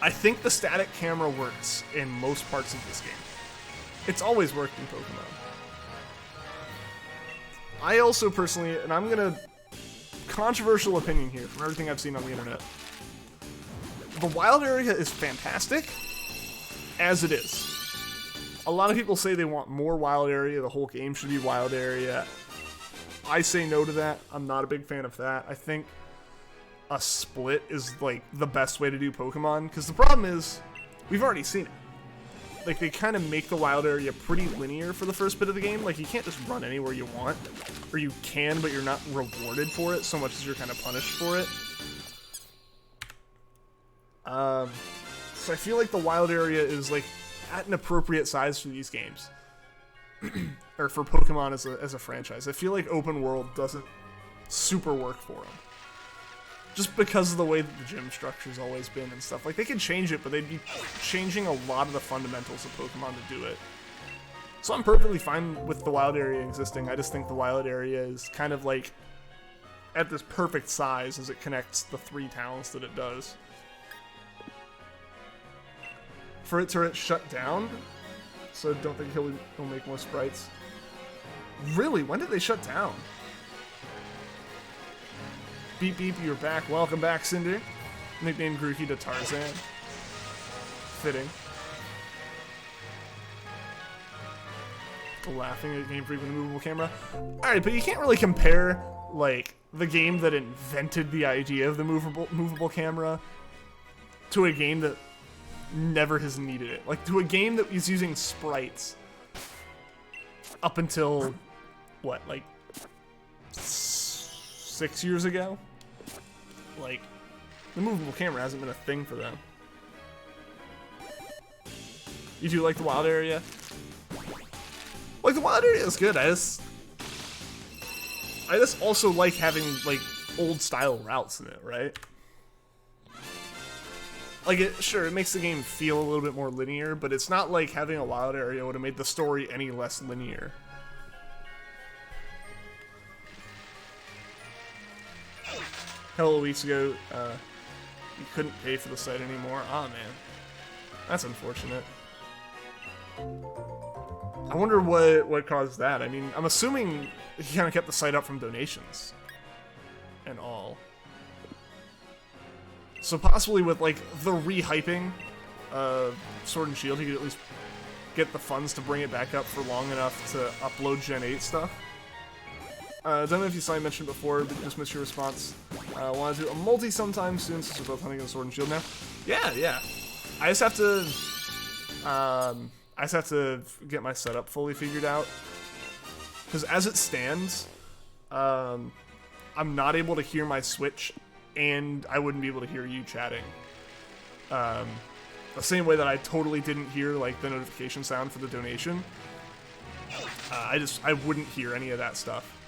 I think the static camera works in most parts of this game. It's always worked in Pokemon. I also personally, and I'm gonna... controversial opinion here from everything I've seen on the internet. The wild area is fantastic, as it is. A lot of people say they want more wild area, the whole game should be wild area. I say no to that. I'm not a big fan of that. I think a split is like the best way to do Pokemon, because the problem is, we've already seen it. Like, they kind of make the wild area pretty linear for the first bit of the game. Like, you can't just run anywhere you want. Or you can, but you're not rewarded for it so much as you're kind of punished for it. So I feel like the wild area is, like, at an appropriate size for these games. Or for Pokemon as a franchise. I feel like open world doesn't super work for them. Just because of the way that the gym structure's always been and stuff. Like, they could change it, but they'd be changing a lot of the fundamentals of Pokemon to do it. So I'm perfectly fine with the wild area existing. I just think the wild area is kind of like at this perfect size as it connects the 3 towns that it does. For it to shut down, so I don't think he'll make more sprites. Really? When did they shut down? Beep beep, you're back. Welcome back, Cinder. Nicknamed Grookey to Tarzan. Fitting. Laughing at Game Freak with a movable camera. Alright, but you can't really compare, like, the game that invented the idea of the movable camera to a game that never has needed it. Like, to a game that is using sprites up until, what, like, 6 years ago? Like, the movable camera hasn't been a thing for them. You do like the wild area? Like, the wild area is good. I just also like having, like, old style routes in it, right? Like, it makes the game feel a little bit more linear, but it's not like having a wild area would have made the story any less linear. A couple of weeks ago, you couldn't pay for the site anymore. Aw, man. That's unfortunate. I wonder what caused that. I mean, I'm assuming he kind of kept the site up from donations and all. So possibly with, like, the rehyping Sword and Shield, he could at least get the funds to bring it back up for long enough to upload Gen 8 stuff. Don't know if you saw me mention before, but just missed your response. Want to do a multi sometime soon since we're both hunting on Sword and Shield now? Yeah. I just have to get my setup fully figured out. Because as it stands, I'm not able to hear my Switch, and I wouldn't be able to hear you chatting. The same way that I totally didn't hear, like, the notification sound for the donation. I wouldn't hear any of that stuff.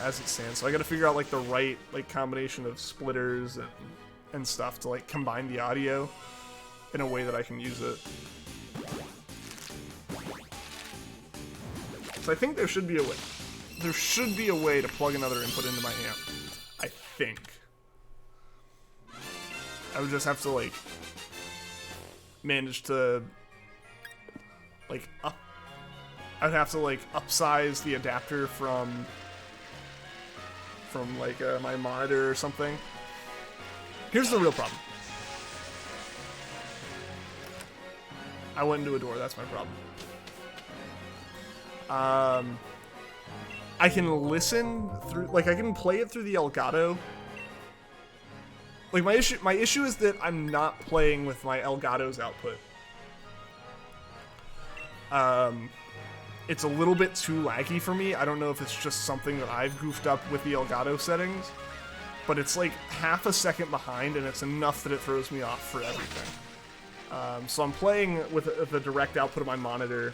As it stands. So I gotta figure out, like, the right, like, combination of splitters and stuff to, like, combine the audio in a way that I can use it. So I think there should be a way. There should be a way to plug another input into my amp. I think. I would just have to, like, manage to, like, I'd have to, like, upsize the adapter from like, my monitor or something. Here's the real problem. I went into a door, that's my problem. I can listen through, like, I can play it through the Elgato. Like, my issue is that I'm not playing with my Elgato's output. It's a little bit too laggy for me. I don't know if it's just something that I've goofed up with the Elgato settings, but it's like half a second behind, and it's enough that it throws me off for everything. So I'm playing with the direct output of my monitor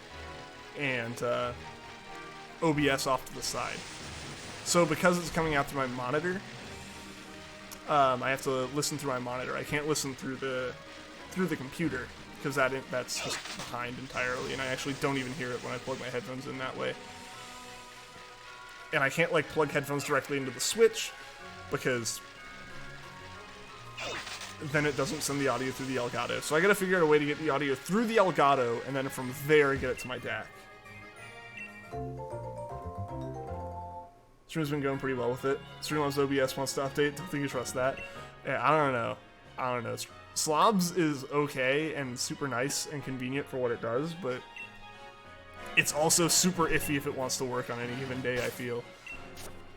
and OBS off to the side. So because it's coming out through my monitor, I have to listen through my monitor. I can't listen through the computer, because that's just behind entirely, and I actually don't even hear it when I plug my headphones in that way. And I can't, like, plug headphones directly into the Switch, because then it doesn't send the audio through the Elgato. So I gotta figure out a way to get the audio through the Elgato, and then from there get it to my DAC. Stream's been going pretty well with it. Streamlabs OBS wants to update. Don't think you trust that. Yeah, I don't know. Slobs is okay and super nice and convenient for what it does, but it's also super iffy if it wants to work on any given day, I feel.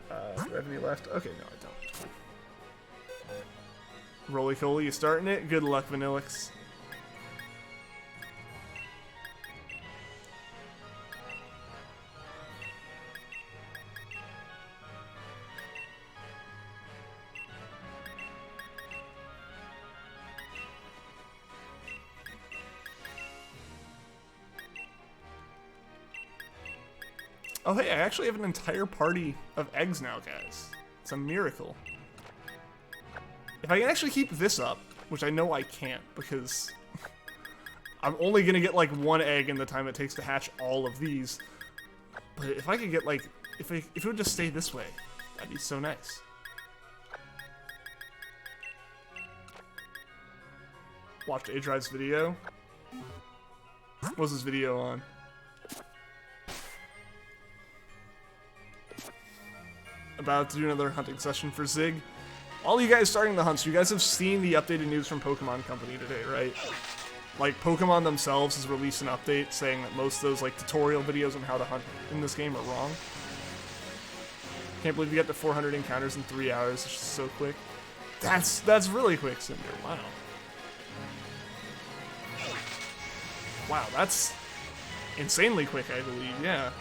Do I have any left? Okay, no, I don't. Roly-Coly, you starting it? Good luck, Vanillix. Oh hey, I actually have an entire party of eggs now, guys. It's a miracle. If I can actually keep this up, which I know I can't, because I'm only gonna get like one egg in the time it takes to hatch all of these. But if I could get like, if it would just stay this way, that'd be so nice. Watched A-Drive's video. What was his video on? About to do another hunting session for Zig. All you guys starting the hunts, you guys have seen the updated news from Pokemon Company today, right? Like, Pokemon themselves has released an update saying that most of those, like, tutorial videos on how to hunt in this game are wrong. Can't believe you get to 400 encounters in 3 hours. It's just so quick. That's really quick, Cinder. Wow. Wow, that's insanely quick, I believe. Yeah.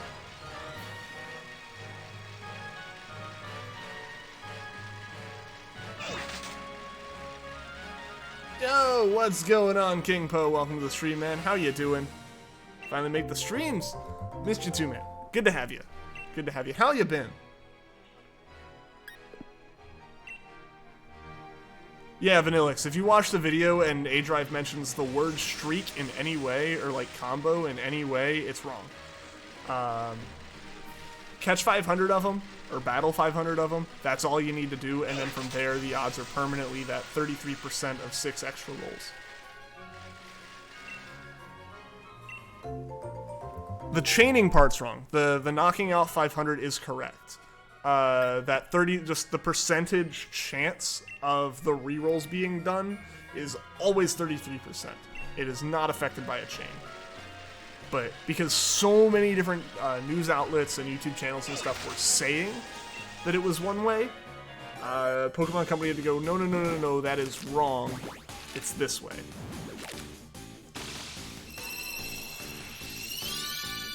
Yo, what's going on, King Po? Welcome to the stream, man. How you doing? Finally make the streams. Missed you too, man. Good to have you. Good to have you. How you been? Yeah, Vanillix, if you watch the video and A-Drive mentions the word streak in any way, or like combo in any way, it's wrong. Catch 500 of them, or battle 500 of them, that's all you need to do, and then from there the odds are permanently that 33% of 6 extra rolls. The chaining part's wrong. The knocking out 500 is correct. that 30, just the percentage chance of the rerolls being done is always 33%. It is not affected by a chain. But because so many different news outlets and YouTube channels and stuff were saying that it was one way, Pokemon Company had to go, no, that is wrong. It's this way.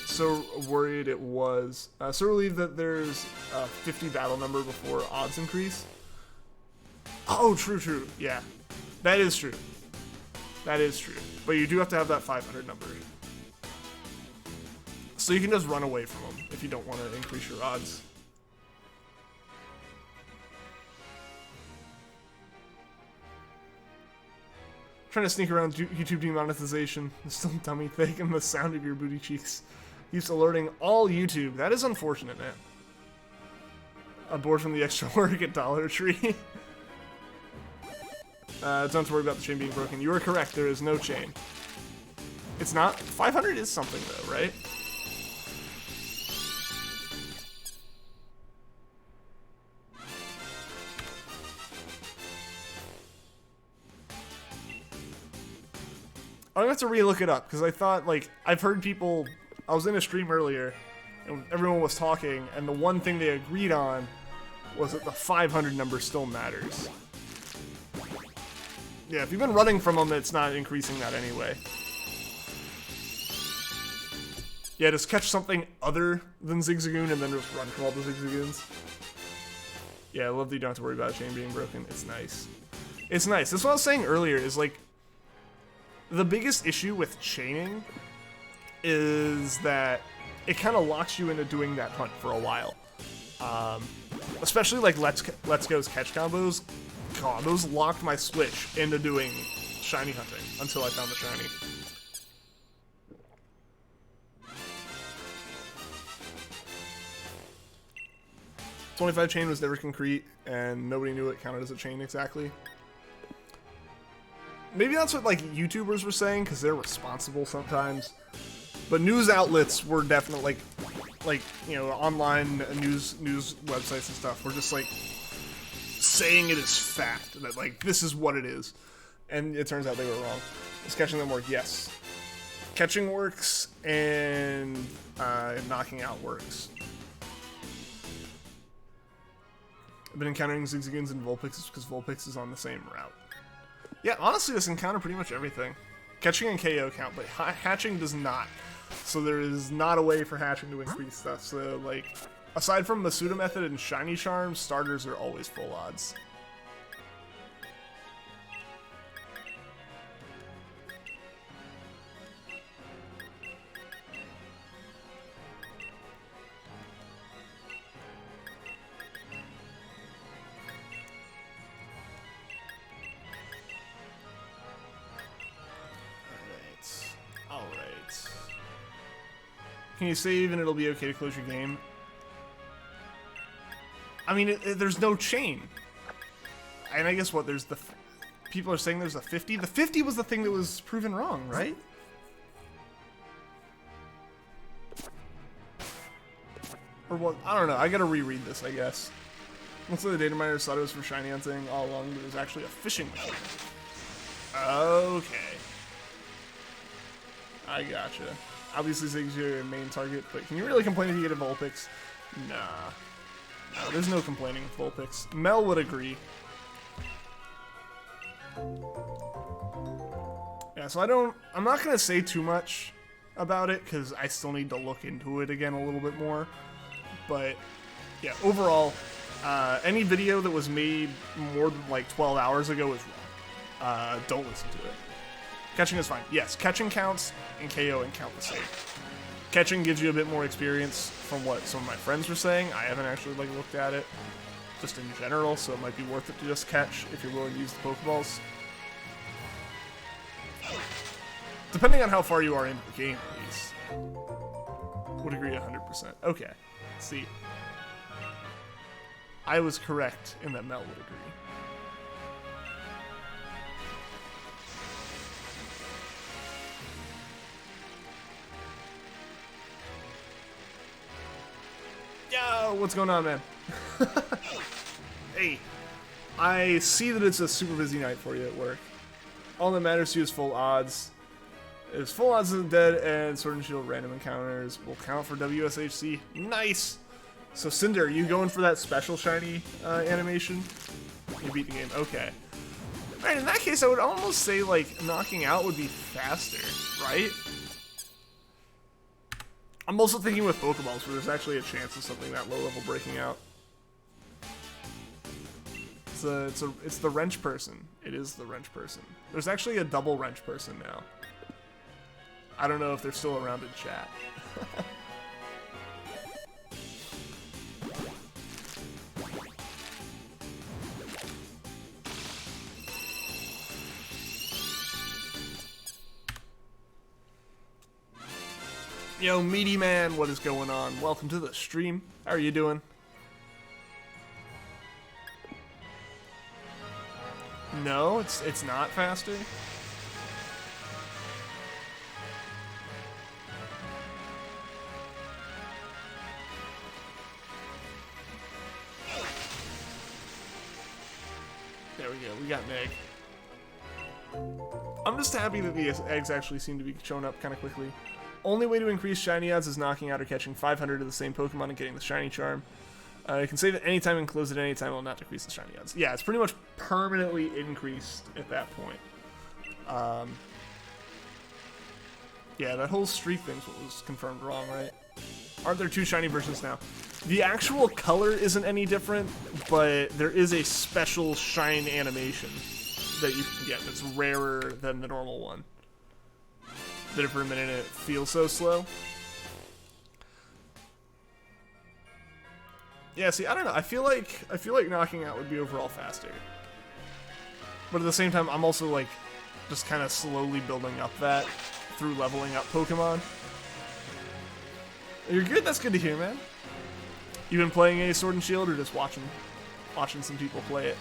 So worried it was. So relieved that there's a 50 battle number before odds increase. Oh, true. Yeah, that is true. That is true. But you do have to have that 500 number. So you can just run away from them if you don't want to increase your odds. Trying to sneak around YouTube demonetization. The still dummy thing and the sound of your booty cheeks. Keeps alerting all YouTube. That is unfortunate, man. Bored from the extra work at Dollar Tree. Don't worry about the chain being broken. You are correct. There is no chain. It's not. 500 is something, though, right? I'm gonna have to re-look it up, because I thought, like, I've heard people... I was in a stream earlier, and everyone was talking, and the one thing they agreed on was that the 500 number still matters. Yeah, if you've been running from them, it's not increasing that anyway. Yeah, just catch something other than Zigzagoon, and then just run from all the Zigzagoons. Yeah, I love that you don't have to worry about a chain being broken. It's nice. It's nice. That's what I was saying earlier, is like... The biggest issue with chaining is that it kind of locks you into doing that hunt for a while. Especially like Let's Go's catch combos. God, those locked my Switch into doing shiny hunting until I found the shiny. .25 chain was never concrete, and nobody knew it counted as a chain exactly. Maybe that's what, like, YouTubers were saying, because they're responsible sometimes. But news outlets were definitely, like, you know, online news websites and stuff were just, like, saying it is fact. That, like, this is what it is. And it turns out they were wrong. Does catching them work? Yes. Catching works, and knocking out works. I've been encountering Zigzagoons and Vulpix because Vulpix is on the same route. Yeah, honestly, this encounter pretty much everything. Catching and KO count, but hatching does not. So there is not a way for hatching to increase stuff. So, like, aside from Masuda Method and Shiny Charms, starters are always full odds. Can you save and it'll be okay to close your game? I mean, there's no chain. And I guess what, there's the... People are saying there's a 50? The 50 was the thing that was proven wrong, right? Or what? I don't know. I gotta reread this, I guess. Looks like the data miners thought it was for shiny hunting all along, but it was actually a fishing machine. Okay. I gotcha. Obviously, Zig's your main target, but can you really complain if you get a Vulpix? Nah. No, there's no complaining with Vulpix. Mel would agree. Yeah, so I'm not going to say too much about it, because I still need to look into it again a little bit more. But, yeah, overall, any video that was made more than, like, 12 hours ago is wrong. Don't listen to it. Catching is fine. Yes, catching counts, and KOing count the same. Catching gives you a bit more experience from what some of my friends were saying. I haven't actually like looked at it, just in general, so it might be worth it to just catch if you're willing to use the Pokeballs. Depending on how far you are into the game, at least. Would agree 100%. Okay, let's see. I was correct in that Mel would agree. Yo, what's going on, man? Hey, I see that it's a super busy night for you at work. All that matters to you is full odds. If full odds isn't dead, and Sword and Shield random encounters will count for WSHC. Nice! So, Cinder, are you going for that special shiny animation? You beat the game. Okay. Alright, in that case, I would almost say, like, knocking out would be faster, right? I'm also thinking with Pokeballs where there's actually a chance of something that low level breaking out. It's the wrench person. It is the wrench person. There's actually a double wrench person now. I don't know if they're still around in chat. Yo, Meaty Man, what is going on? Welcome to the stream. How are you doing? No, it's not faster. There we go, we got an egg. I'm just happy that the eggs actually seem to be showing up kind of quickly. Only way to increase shiny odds is knocking out or catching 500 of the same Pokemon and getting the shiny charm. You can save it anytime and close it anytime. It will not decrease the shiny odds. Yeah, it's pretty much permanently increased at that point. Yeah, that whole streak thing's what was confirmed wrong, right? Aren't there two shiny versions now? The actual color isn't any different, but there is a special shine animation that you can get that's rarer than the normal one. Did it for a minute and it feels so slow. Yeah, see, I don't know. I feel like knocking out would be overall faster. But at the same time, I'm also like just kind of slowly building up that through leveling up Pokemon. You're good? That's good to hear, man. You been playing a Sword and Shield or just watching some people play it?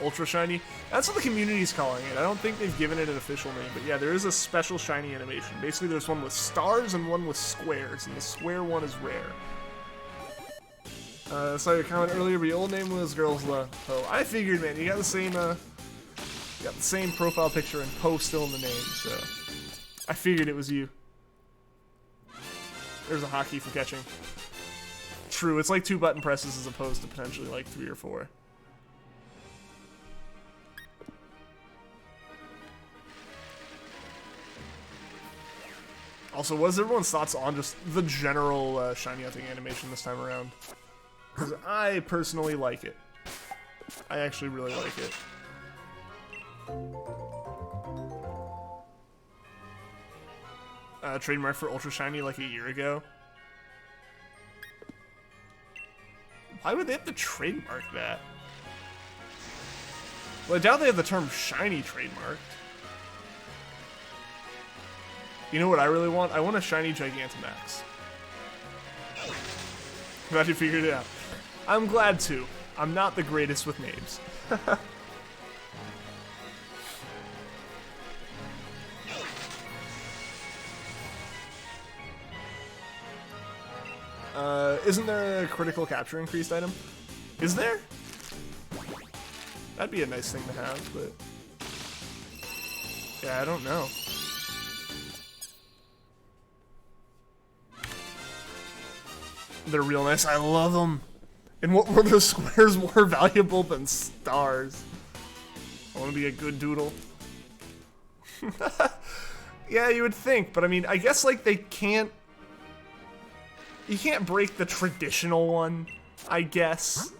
Ultra Shiny? That's what the community's calling it. I don't think they've given it an official name, but yeah, there is a special shiny animation. Basically, there's one with stars and one with squares, and the square one is rare. Saw your comment earlier, but your old name was Girls Love Poe. I figured, man, you got the same profile picture and Poe still in the name, so I figured it was you. There's a hotkey for catching. True, it's like 2 button presses as opposed to potentially like 3 or 4. Also, what is everyone's thoughts on just the general shiny hunting animation this time around? Because I personally like it. I actually really like it. Trademark for Ultra Shiny like a year ago. Why would they have to trademark that? Well, I doubt they have the term shiny trademarked. You know what I really want? I want a shiny Gigantamax. Glad you figured it out. I'm glad to. I'm not the greatest with names. Isn't there a critical capture increased item? Is there? That'd be a nice thing to have, but... yeah, I don't know. They're real nice. I love them. And what were those squares more valuable than stars? I want to be a good doodle. Yeah, you would think, but I mean, I guess like they can't... you can't break the traditional one, I guess.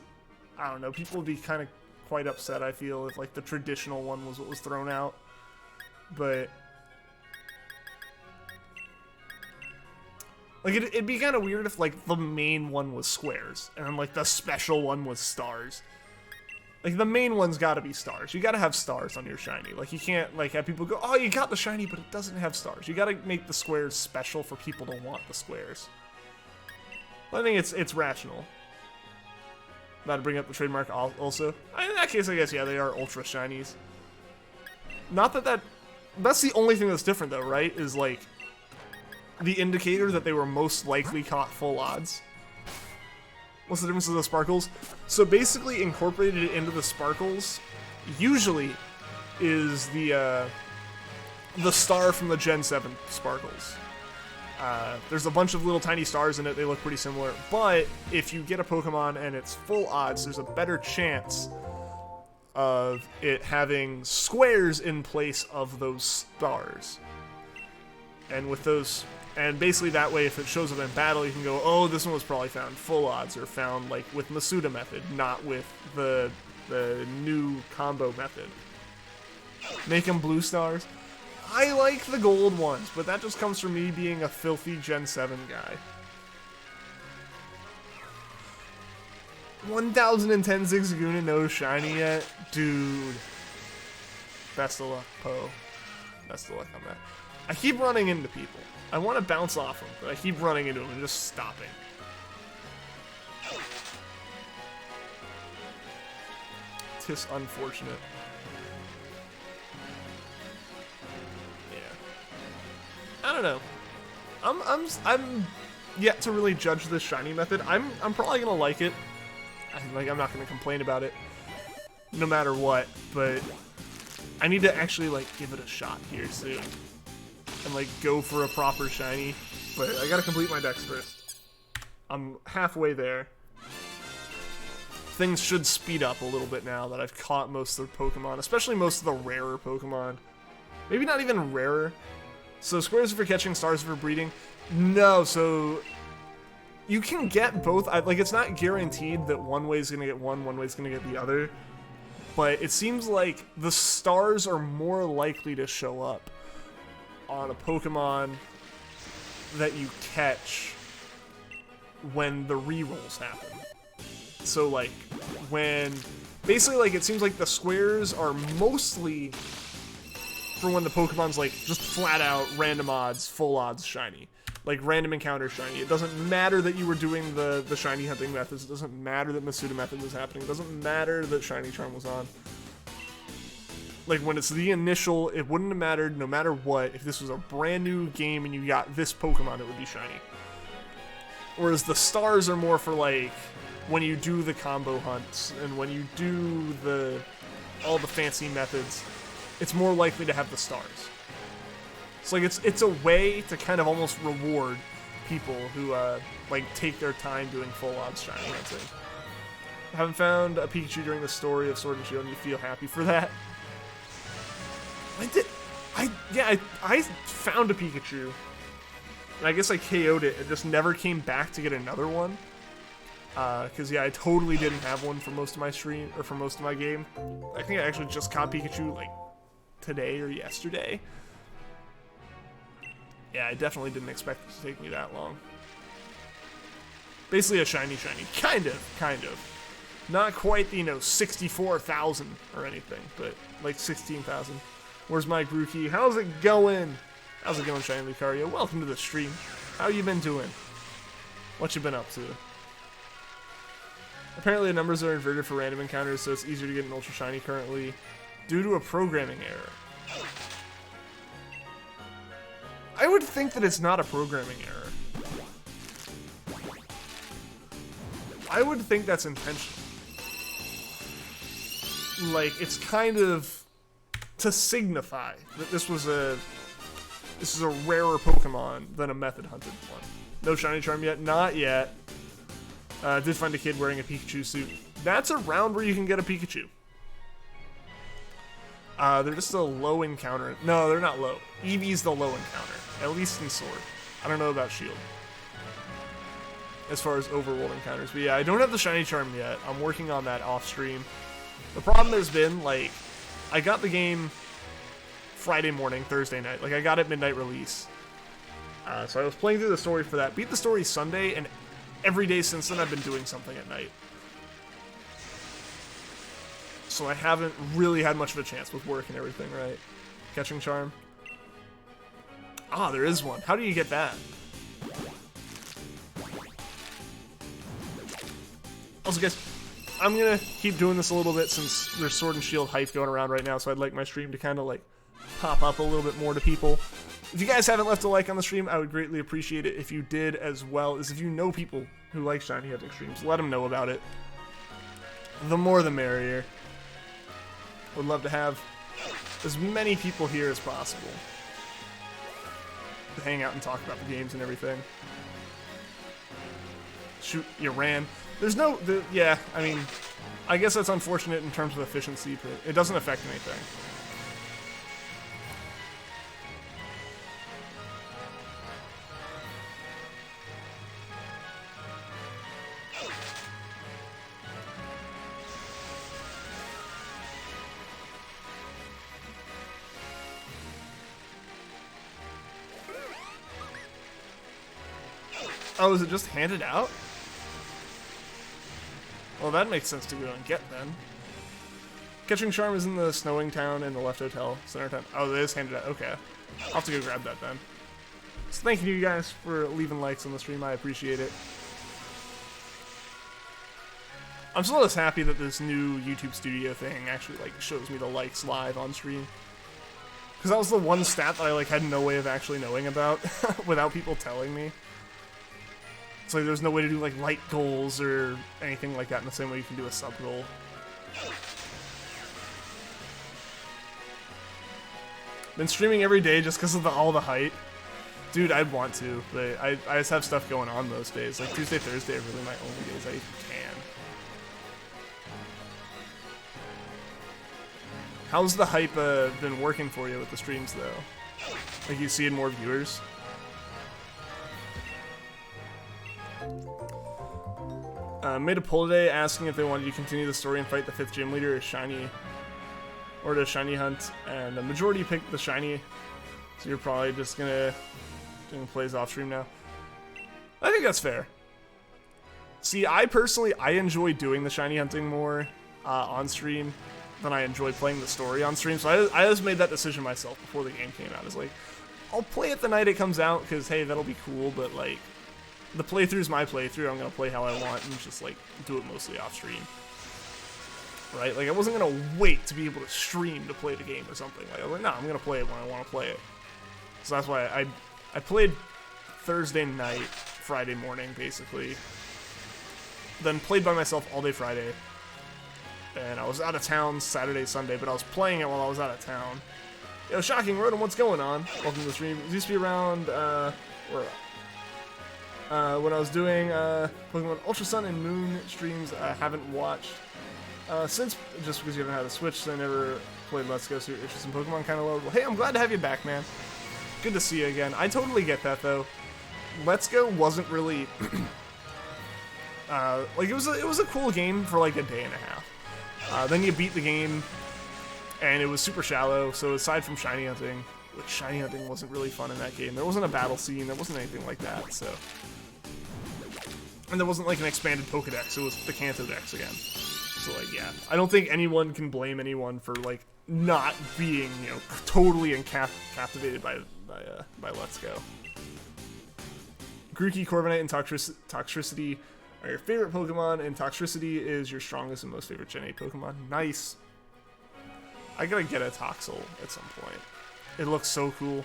I don't know, people would be kind of quite upset, I feel, if like the traditional one was what was thrown out. But... like, it'd be kind of weird if, like, the main one was squares, and then, like, the special one was stars. Like, the main one's gotta be stars. You gotta have stars on your shiny. Like, you can't, like, have people go, oh, you got the shiny, but it doesn't have stars. You gotta make the squares special for people to want the squares. I think it's rational. About to bring up the trademark also. In that case, I guess, yeah, they are Ultra Shinies. Not that that's the only thing that's different, though, right? Is, like... the indicator that they were most likely caught full odds. What's the difference of the sparkles? So basically incorporated into the sparkles usually is the star from the Gen 7 sparkles. There's a bunch of little tiny stars in it, they look pretty similar, but if you get a Pokemon and it's full odds, there's a better chance of it having squares in place of those stars. And with those, and basically that way if it shows up in battle, you can go, oh, this one was probably found full odds, or found like with Masuda method, not with the new combo method. Make them blue stars. I like the gold ones, but that just comes from me being a filthy Gen 7 guy. 1010 Zigzagoon, no shiny yet? Dude. Best of luck, Poe. Best of luck on that. I keep running into people. I want to bounce off them, but I keep running into them and just stopping. Tis unfortunate. I don't know. I'm yet to really judge this shiny method. I'm probably gonna like it. I'm not gonna complain about it, no matter what. But I need to actually like give it a shot here soon, and like go for a proper shiny. But I gotta complete my dex first. I'm halfway there. Things should speed up a little bit now that I've caught most of the Pokemon, especially most of the rarer Pokemon. Maybe not even rarer. So squares are for catching, stars are for breeding. No, so you can get both. Like, it's not guaranteed that one way is going to get one way is going to get the other. But it seems like the stars are more likely to show up on a Pokemon that you catch when the rerolls happen. So, like, when... Basically, like, it seems like the squares are mostly... for when the Pokemon's like just flat out random odds, full odds shiny. Like random encounter shiny. It doesn't matter that you were doing the shiny hunting methods. It doesn't matter that Masuda method was happening. It doesn't matter that Shiny Charm was on. Like when it's the initial, it wouldn't have mattered no matter what. If this was a brand new game and you got this Pokemon, it would be shiny. Whereas the stars are more for like when you do the combo hunts and when you do all the fancy methods. It's more likely to have the stars. So like it's a way to kind of almost reward people who like take their time doing full odds shiny hunting. I haven't found a Pikachu during the story of Sword and Shield, and you feel happy for that? I found a Pikachu, and I guess I KO'd it. It just never came back to get another one. Cause yeah, I totally didn't have one for most of my stream or for most of my game. I think I actually just caught Pikachu like today or yesterday. Yeah, I definitely didn't expect it to take me that long. Basically a shiny. Kind of. Not quite, 64,000 or anything, but like 16,000. Where's my Grookey? How's it going? How's it going, Shiny Lucario? Welcome to the stream. How you been doing? What you been up to? Apparently the numbers are inverted for random encounters, so it's easier to get an Ultra Shiny currently due to a programming error. I would think that it's not a programming error. I would think that's intentional. Like, it's kind of to signify that this is a rarer Pokemon than a method hunted one. No Shiny Charm yet? Not yet. Did find a kid wearing a Pikachu suit. That's a round where you can get a Pikachu. They're just a low encounter. No, they're not low. Eevee's the low encounter, at least in Sword. I don't know about Shield, as far as overworld encounters. But yeah, I don't have the Shiny Charm yet. I'm working on that off stream. The problem has been, like, I got the game Friday morning, Thursday night. Like, I got it midnight release. So I was playing through the story for that. Beat the story Sunday, and every day since then I've been doing something at night. So I haven't really had much of a chance with work and everything, right? Catching Charm. Ah, there is one. How do you get that? Also, guys, I'm gonna keep doing this a little bit since there's Sword and Shield hype going around right now, so I'd like my stream to kind of like pop up a little bit more to people. If you guys haven't left a like on the stream, I would greatly appreciate it if you did, as well as if you know people who like shiny hunting streams, let them know about it. The more the merrier. Would love to have as many people here as possible to hang out and talk about the games and everything. Shoot, you ran. There's no, yeah, I mean, I guess that's unfortunate in terms of efficiency, but it doesn't affect anything. Oh, is it just handed out? Well, that makes sense to go and get then. Catching Charm is in the snowing town in the left hotel, center town. Oh, it is handed out. Okay. I'll have to go grab that then. So thank you guys for leaving likes on the stream. I appreciate it. I'm still as happy that this new YouTube Studio thing actually like shows me the likes live on stream. Because that was the one stat that I like had no way of actually knowing about without people telling me. It's like there's no way to do like light goals or anything like that in the same way you can do a sub goal. Been streaming every day just because of all the hype. Dude, I'd want to, but I just have stuff going on those days. Like Tuesday, Thursday are really my only days I even can. How's the hype been working for you with the streams though? Like you seeing more viewers? Made a poll today asking if they wanted to continue the story and fight the 5th gym leader as shiny, or to shiny hunt, and the majority picked the shiny, so you're probably just gonna doing plays off stream now. I think that's fair. See, I personally, I enjoy doing the shiny hunting more on stream than I enjoy playing the story on stream, so I just made that decision myself before the game came out. I was like, I'll play it the night it comes out, because hey, that'll be cool, but like, the playthrough's my playthrough. I'm gonna play how I want and just like do it mostly off stream, right? Like I wasn't gonna wait to be able to stream to play the game or something. Like I was like, no, I'm gonna play it when I want to play it. So that's why I played Thursday night, Friday morning, basically. Then played by myself all day Friday, and I was out of town Saturday, Sunday, but I was playing it while I was out of town. Yo, Shocking Rodham, what's going on? Welcome to the stream. It used to be around when I was doing Pokemon Ultra Sun and Moon streams. I haven't watched since, just because you haven't had a Switch, so I never played Let's Go, so your interest in Pokemon kind of low. Well, hey, I'm glad to have you back, man. Good to see you again. I totally get that, though. Let's Go wasn't really like it was a cool game for like a day and a half. Then you beat the game, and it was super shallow. So aside from shiny hunting, which shiny hunting wasn't really fun in that game, there wasn't a battle scene, there wasn't anything like that. So. And there wasn't like an expanded Pokedex, it was the Kanto Dex again. So like, yeah, I don't think anyone can blame anyone for like not being, you know, totally captivated by Let's Go. Grookey, Corviknight, and Toxtricity are your favorite Pokemon, and Toxtricity is your strongest and most favorite Gen 8 Pokemon. Nice. I gotta get a Toxel at some point. It looks so cool.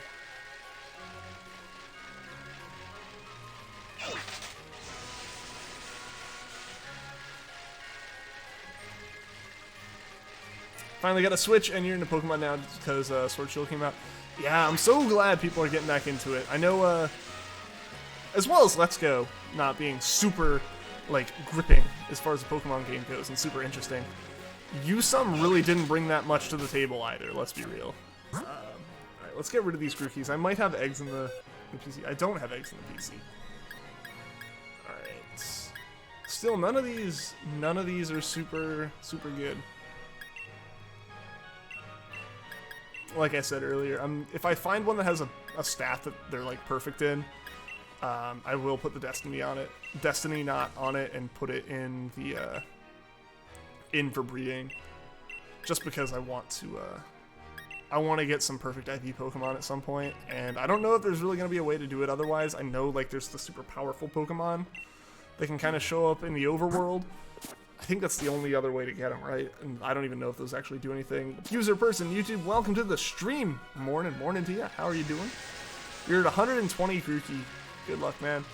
Finally got a Switch, and you're into Pokemon now because Sword Shield came out. Yeah, I'm so glad people are getting back into it. I know, as well as Let's Go not being super, like, gripping as far as the Pokemon game goes and super interesting. Usum really didn't bring that much to the table either, let's be real. Alright, let's get rid of these Grookeys. I might have eggs in the PC. I don't have eggs in the PC. Alright. Still, none of these are super good. Like I said earlier, if I find one that has a stat that they're like perfect in, I will put the Destiny Knot on it and put it in the in for breeding, just because I want to get some perfect IP Pokemon at some point, and I don't know if there's really gonna be a way to do it otherwise. I know like there's the super powerful Pokemon that can kind of show up in the overworld. I think that's the only other way to get them, right? And I don't even know if those actually do anything. User person, YouTube, welcome to the stream. Morning to you. How are you doing? You're at 120, Grookey. Good luck, man.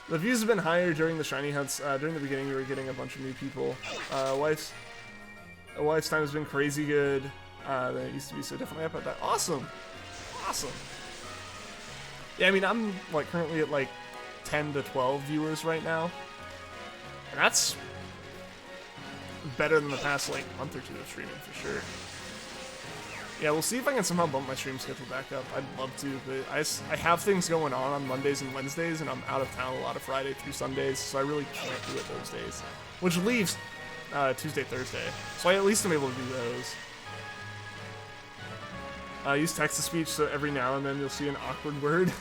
The views have been higher during the shiny hunts. During the beginning, we were getting a bunch of new people. Wife's time has been crazy good than it used to be, so definitely up at that. Awesome! Awesome! Yeah, I mean, I'm like currently at like 10 to 12 viewers right now. And that's better than the past like month or two of streaming for sure. Yeah, we'll see if I can somehow bump my stream schedule back up. I'd love to, but I have things going on Mondays and Wednesdays, and I'm out of town a lot of Friday through Sundays, so I really can't do it those days. Which leaves Tuesday, Thursday. So I at least am able to do those. Use text-to-speech so every now and then you'll see an awkward word.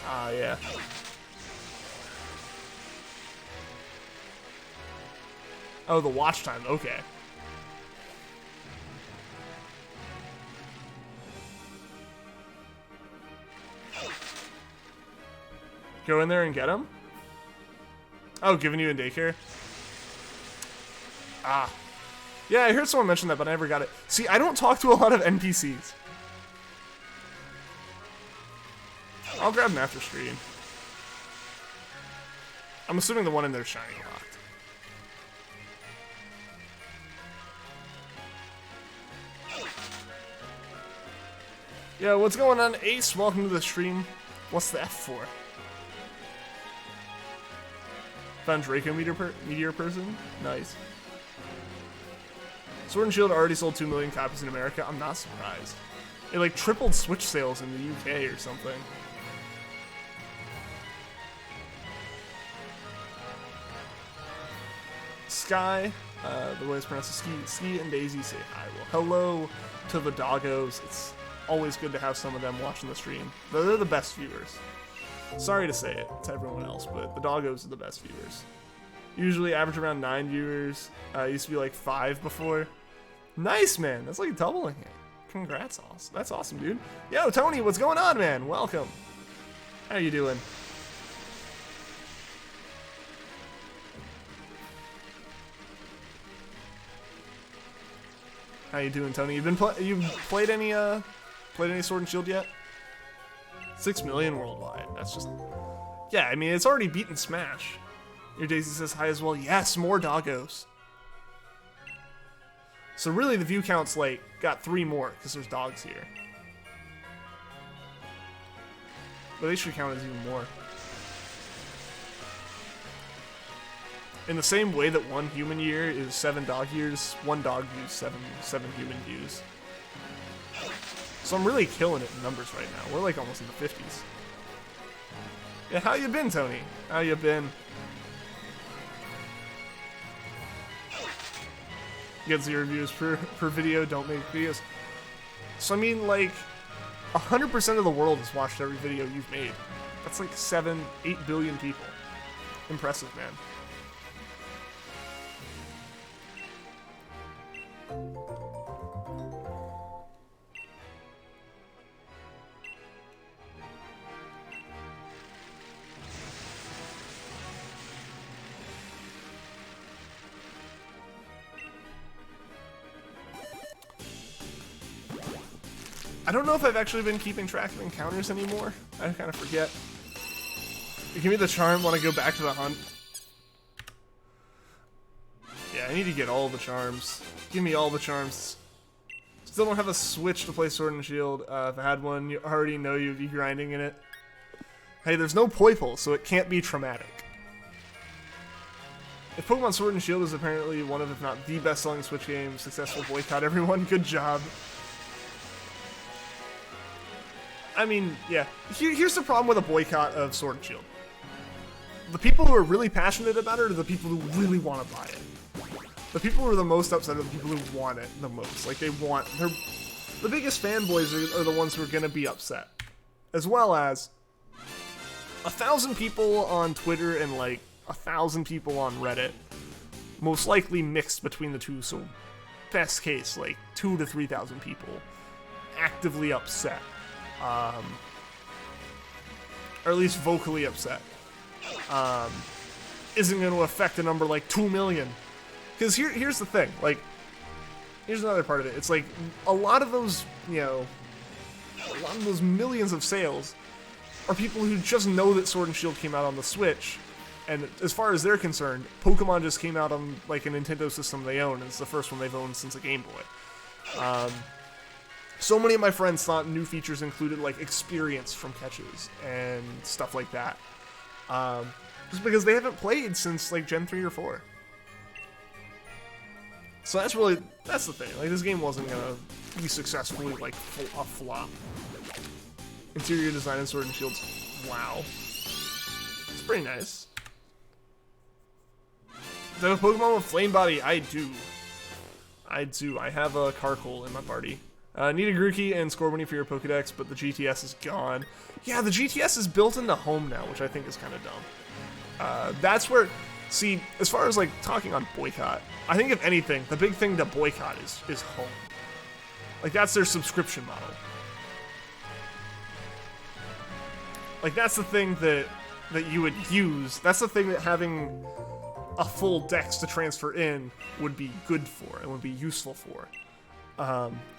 Yeah. Oh, the watch time, okay. Go in there and get him? Oh, giving you in daycare? Ah. Yeah, I heard someone mention that, but I never got it. See, I don't talk to a lot of NPCs. I'll grab him after screen. I'm assuming the one in there is shiny locked. Yo, what's going on, Ace? Welcome to the stream. What's the F for? Found Draco Meteor person? Nice. Sword and Shield already sold 2 million copies in America. I'm not surprised. It like tripled Switch sales in the UK or something. Sky, the way it's pronounced is Ski and Daisy say hi. Well, hello to the doggos. It's always good to have some of them watching the stream. They're the best viewers. Sorry to say it to everyone else, but the doggos are the best viewers. Usually average around 9 viewers. Used to be like 5 before. Nice, man. That's like doubling it. Congrats, awesome. That's awesome, dude. Yo, Tony, what's going on, man? Welcome. How you doing? How you doing, Tony? You've played any Sword and Shield yet? 6 million worldwide. That's just... Yeah, I mean, it's already beaten Smash. Your Daisy says hi as well. Yes, more doggos. So really, the view count's like, got 3 more, because there's dogs here. But they should count as even more. In the same way that 1 human year is 7 dog years, 1 dog views 7 human views. So I'm really killing it in numbers right now. We're like almost in the 50s. Yeah, how you been, Tony? How you been? Get 0 views per video, don't make videos. So I mean, like, 100% of the world has watched every video you've made. That's like 8 billion people. Impressive, man. I don't know if I've actually been keeping track of encounters anymore. I kind of forget. Give me the charm, want to go back to the hunt. Yeah, I need to get all the charms. Give me all the charms. Still don't have a Switch to play Sword and Shield. If I had one, you already know you'd be grinding in it. Hey, there's no Poipole, so it can't be traumatic. If Pokemon Sword and Shield is apparently one of, if not the best-selling Switch game, successful boycott everyone, good job. I mean, yeah. Here's the problem with a boycott of Sword and Shield. The people who are really passionate about it are the people who really want to buy it. The people who are the most upset are the people who want it the most. Like, the biggest fanboys are the ones who are going to be upset. As well as 1,000 people on Twitter and, like, 1,000 people on Reddit. Most likely mixed between the two, so best case, like, 2,000 to 3,000 people actively upset. Or at least vocally upset, isn't going to affect a number like 2 million. Because here's the thing, like, here's another part of it. It's like a lot of those, you know, a lot of those millions of sales are people who just know that Sword and Shield came out on the Switch, and as far as they're concerned, Pokemon just came out on like a Nintendo system they own, and it's the first one they've owned since a Game Boy. So many of my friends thought new features included like experience from catches and stuff like that, just because they haven't played since like Gen 3 or 4. So that's the thing. Like, this game wasn't gonna be successfully like a flop. Interior design in Sword and Shield's, wow, it's pretty nice. Do I have a Pokemon with Flame Body? I do. I have a Carkol in my party. Need a Grookey and Scorbunny for your Pokedex, but the GTS is gone. Yeah, the GTS is built into home now, which I think is kind of dumb. That's where, see, as far as like talking on boycott, I think if anything, the big thing to boycott is home. Like, that's their subscription model. Like, that's the thing that you would use. That's the thing that having a full dex to transfer in would be good for and would be useful for.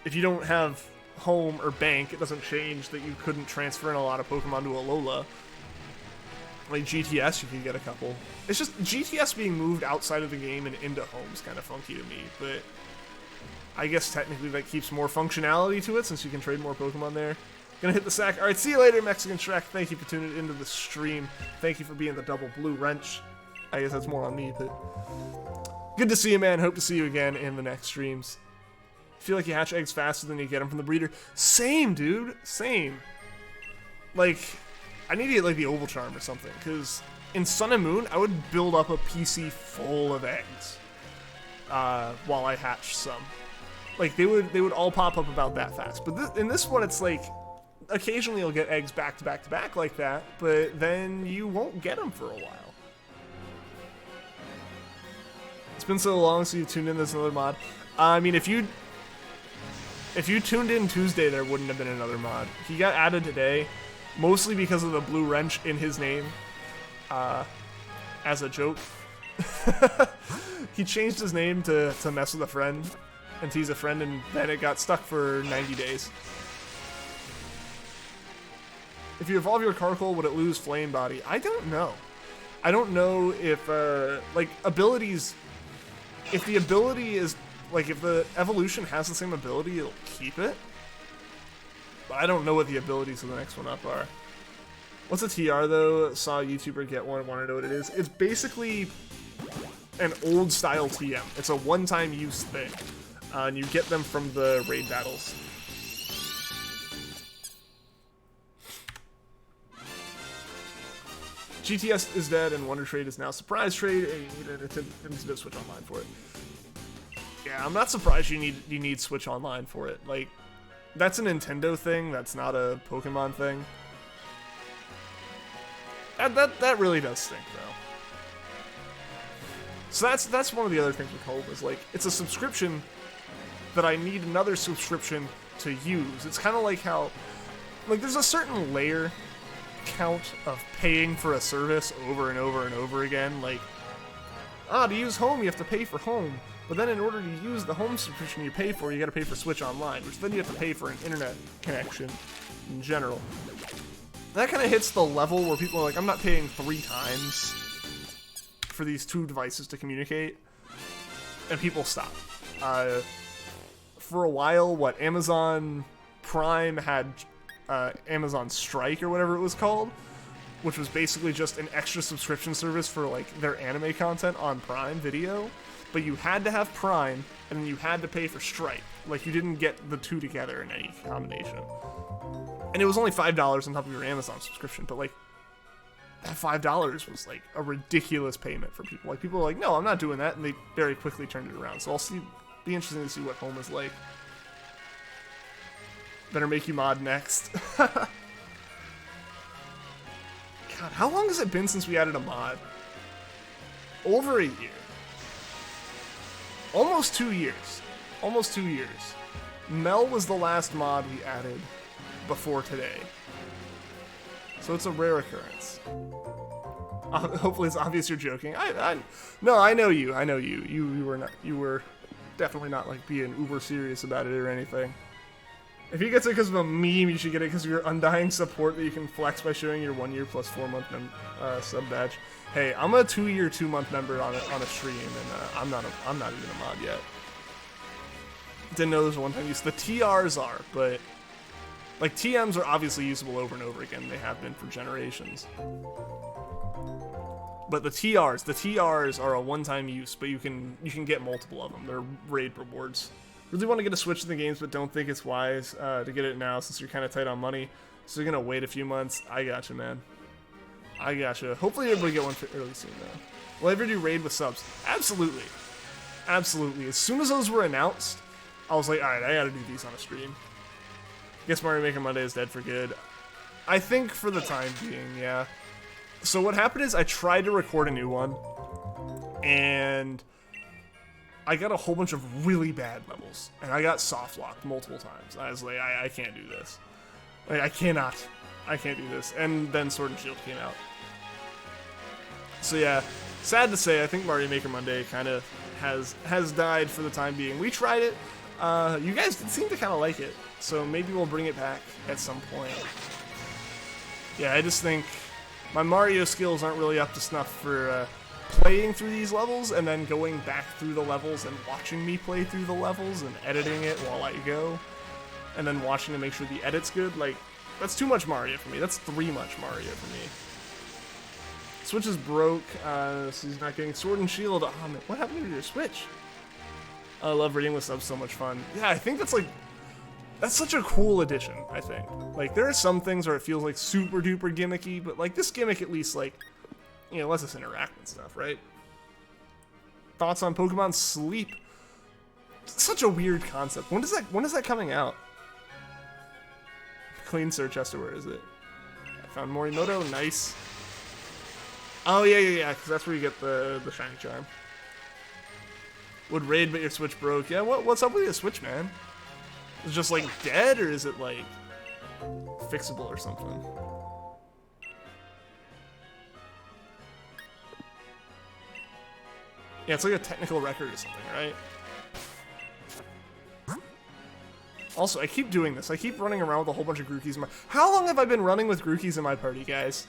If you don't have home or bank, it doesn't change that you couldn't transfer in a lot of Pokemon to Alola. Like GTS, you can get a couple. It's just GTS being moved outside of the game and into home is kind of funky to me, but I guess technically that keeps more functionality to it since you can trade more Pokemon there. Gonna hit the sack. Alright, see you later, Mexican Shrek. Thank you for tuning into the stream. Thank you for being the double blue wrench. I guess that's more on me, but good to see you, man. Hope to see you again in the next streams. Feel like you hatch eggs faster than you get them from the breeder. Same, dude. Same. Like, I need to get like the Oval Charm or something, because in Sun and Moon, I would build up a PC full of eggs while I hatch some. Like, they would all pop up about that fast. But in this one, it's like, occasionally you'll get eggs back to back to back like that, but then you won't get them for a while. It's been so long since you tuned in. There's another mod. I mean, if you tuned in Tuesday, there wouldn't have been another mod. He got added today, mostly because of the blue wrench in his name, as a joke. He changed his name to mess with a friend, and tease a friend, and then it got stuck for 90 days. If you evolve your Carkol, would it lose Flame Body? I don't know. I don't know if, like, abilities... If the ability is... Like, if the evolution has the same ability, it'll keep it. But I don't know what the abilities of the next one up are. What's a TR, though? Saw a YouTuber get one, want to know what it is. It's basically an old-style TM. It's a one-time use thing. And you get them from the raid battles. GTS is dead, and Wonder Trade is now Surprise Trade, and you need a Nintendo Switch Online for it. Yeah, I'm not surprised you need Switch Online for it. Like, that's a Nintendo thing, that's not a Pokemon thing. That really does stink, though. So that's one of the other things with Home, is like, it's a subscription that I need another subscription to use. It's kind of like how, like, there's a certain layer count of paying for a service over and over and over again. Like, to use Home, you have to pay for Home. But then in order to use the Home subscription you pay for, you gotta pay for Switch Online, which then you have to pay for an internet connection in general. That kind of hits the level where people are like, I'm not paying 3 times for these 2 devices to communicate. And people stop. For a while, Amazon Prime had Amazon Strike or whatever it was called, which was basically just an extra subscription service for like their anime content on Prime Video. But you had to have Prime, and then you had to pay for Stripe. Like, you didn't get the 2 together in any combination. And it was only $5 on top of your Amazon subscription, but, like, that $5 was, like, a ridiculous payment for people. Like, people were like, no, I'm not doing that, and they very quickly turned it around. So be interesting to see what Home is like. Better make you mod next. God, how long has it been since we added a mod? Over a year. Almost 2 years. Almost 2 years. Mel was the last mod we added before today. So it's a rare occurrence. Hopefully it's obvious you're joking. No, I know you. I know you. You were not. You were definitely not like being uber serious about it or anything. If he gets it because of a meme, you should get it because of your undying support that you can flex by showing your 1 year plus 4 month sub badge. Hey, I'm a 2 year 2 month member on a stream, and I'm not even a mod yet. Didn't know there was a one-time use. The TRs are, but like TMs are obviously usable over and over again. They have been for generations. But the TRs are a one-time use, but you can get multiple of them. They're raid rewards. Really want to get a Switch in the games, but don't think it's wise to get it now since you're kind of tight on money. So you're gonna wait a few months. I gotcha, man. I gotcha. Hopefully everybody get one fairly soon, though. Will I ever do raid with subs? Absolutely. Absolutely. As soon as those were announced, I was like, alright, I gotta do these on a stream. Guess Mario Maker Monday is dead for good. I think for the time being, yeah. So what happened is I tried to record a new one, and I got a whole bunch of really bad levels, and I got soft locked multiple times. I was like, I can't do this. Like, I can't do this. And then Sword and Shield came out. So yeah, sad to say, I think Mario Maker Monday kind of has died for the time being. We tried it. You guys did seem to kind of like it, so maybe we'll bring it back at some point. Yeah, I just think my Mario skills aren't really up to snuff for playing through these levels and then going back through the levels and watching me play through the levels and editing it while I go, and then watching to make sure the edit's good. Like, that's too much Mario for me. That's three much Mario for me. Switch is broke, so he's not getting Sword and Shield. Oh, man, what happened to your Switch? I love reading with subs, so much fun. Yeah, I think that's such a cool addition, I think. Like, there are some things where it feels like super duper gimmicky, but like this gimmick at least, like, you know, lets us interact and stuff, right? Thoughts on Pokemon Sleep? Such a weird concept. When is that coming out? Clean search, Esther, where is it? I found Morimoto, nice. Oh yeah, because that's where you get the shiny charm. Would raid but your Switch broke. Yeah, what's up with your Switch, man? Is it just like dead, or is it like fixable or something? Yeah, it's like a technical record or something, right? Also, I keep doing this. I keep running around with a whole bunch of Grookeys in my... How long have I been running with Grookeys in my party, guys?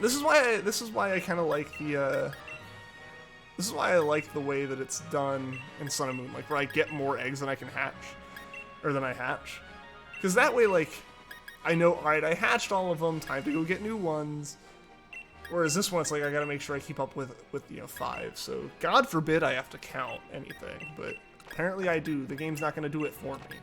This is why I kind of like the this is why I like the way that it's done in Sun and Moon, like where I get more eggs than I can hatch, or than I hatch, because that way, like, I know, all right, I hatched all of them, time to go get new ones. Whereas this one, it's like I gotta make sure I keep up with you know 5. So God forbid I have to count anything, but apparently I do. The game's not gonna do it for me.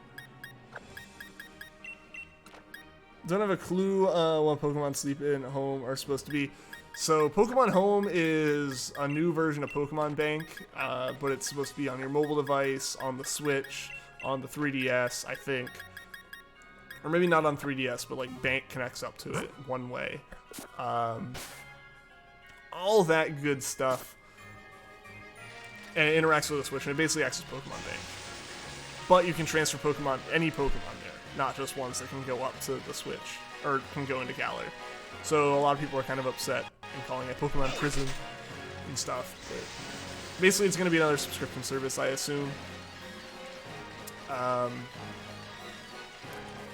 Don't have a clue what Pokemon Sleep and Home are supposed to be. So Pokemon Home is a new version of Pokemon Bank, but it's supposed to be on your mobile device, on the Switch, on the 3DS, I think. Or maybe not on 3DS, but like Bank connects up to it one way. All that good stuff. And it interacts with the Switch, and it basically acts as Pokemon Bank. But you can transfer Pokemon, any Pokemon there, not just ones that can go up to the Switch, or can go into Galar. So a lot of people are kind of upset and calling it Pokemon Prison and stuff. But basically, it's going to be another subscription service, I assume.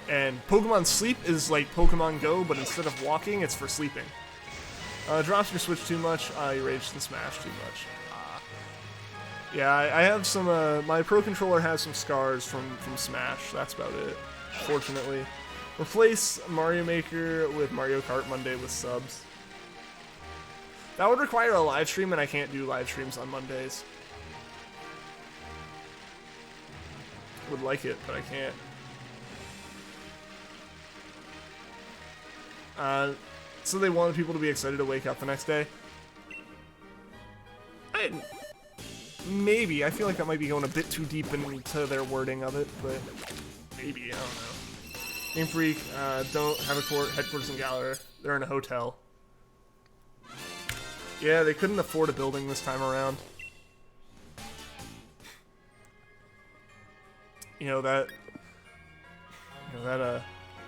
And Pokemon Sleep is like Pokemon Go, but instead of walking, it's for sleeping. Drops your Switch too much, you rage the Smash too much. Yeah, I have some, my Pro Controller has some scars from Smash, that's about it, fortunately. Replace Mario Maker with Mario Kart Monday with subs. That would require a live stream, and I can't do live streams on Mondays. Would like it, but I can't. So they wanted people to be excited to wake up the next day. Maybe. I feel like that might be going a bit too deep into their wording of it, but maybe, I don't know. Game Freak, don't have a headquarters in Galar. They're in a hotel. Yeah, they couldn't afford a building this time around. That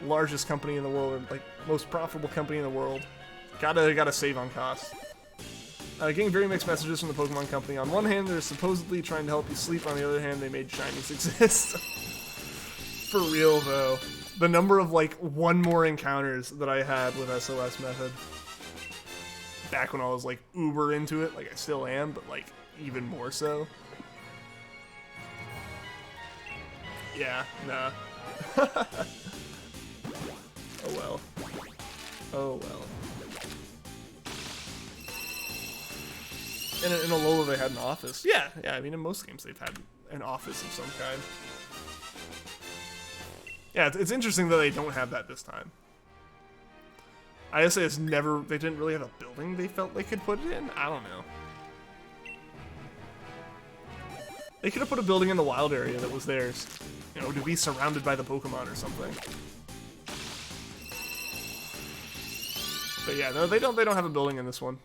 largest company in the world, or like most profitable company in the world, gotta save on costs. Getting very mixed messages from the Pokemon Company. On one hand, they're supposedly trying to help you sleep. On the other hand, they made Shinies exist. For real, though. The number of, like, one more encounters that I had with SOS Method. Back when I was, like, uber into it. Like, I still am, but, like, even more so. Yeah, nah. Oh well. Oh well. In Alola they had an office. Yeah, I mean in most games they've had an office of some kind. Yeah, it's interesting that they don't have that this time. I guess they didn't really have a building they felt they could put it in? I don't know. They could have put a building in the wild area that was theirs. You know, to be surrounded by the Pokemon or something. But yeah, no, they don't have a building in this one.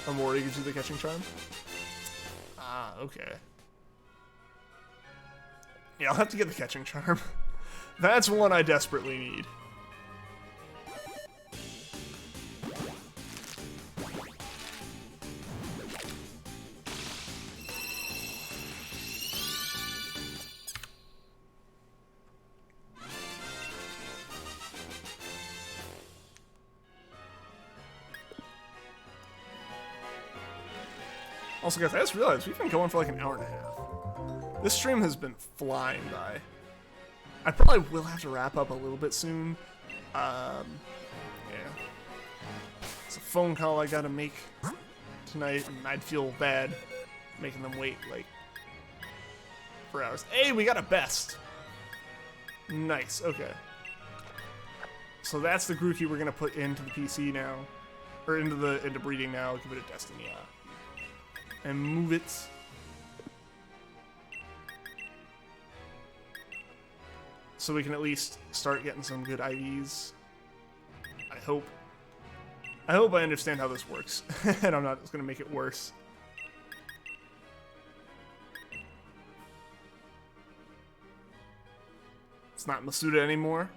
Amori gives you the catching charm? Ah, okay. Yeah, I'll have to get the catching charm. That's one I desperately need. Also, guys, I just realized we've been going for like an hour and a half. This stream has been flying by. I probably will have to wrap up a little bit soon. Yeah. It's a phone call I gotta make tonight, and I'd feel bad making them wait, like, for hours. Hey, we got a best! Nice, okay. So that's the Grookey we're gonna put into the PC now. Or into breeding now, give it a Destiny, and move it. So we can at least start getting some good IVs. I hope. I understand how this works, and I'm not just gonna make it worse. It's not Masuda anymore.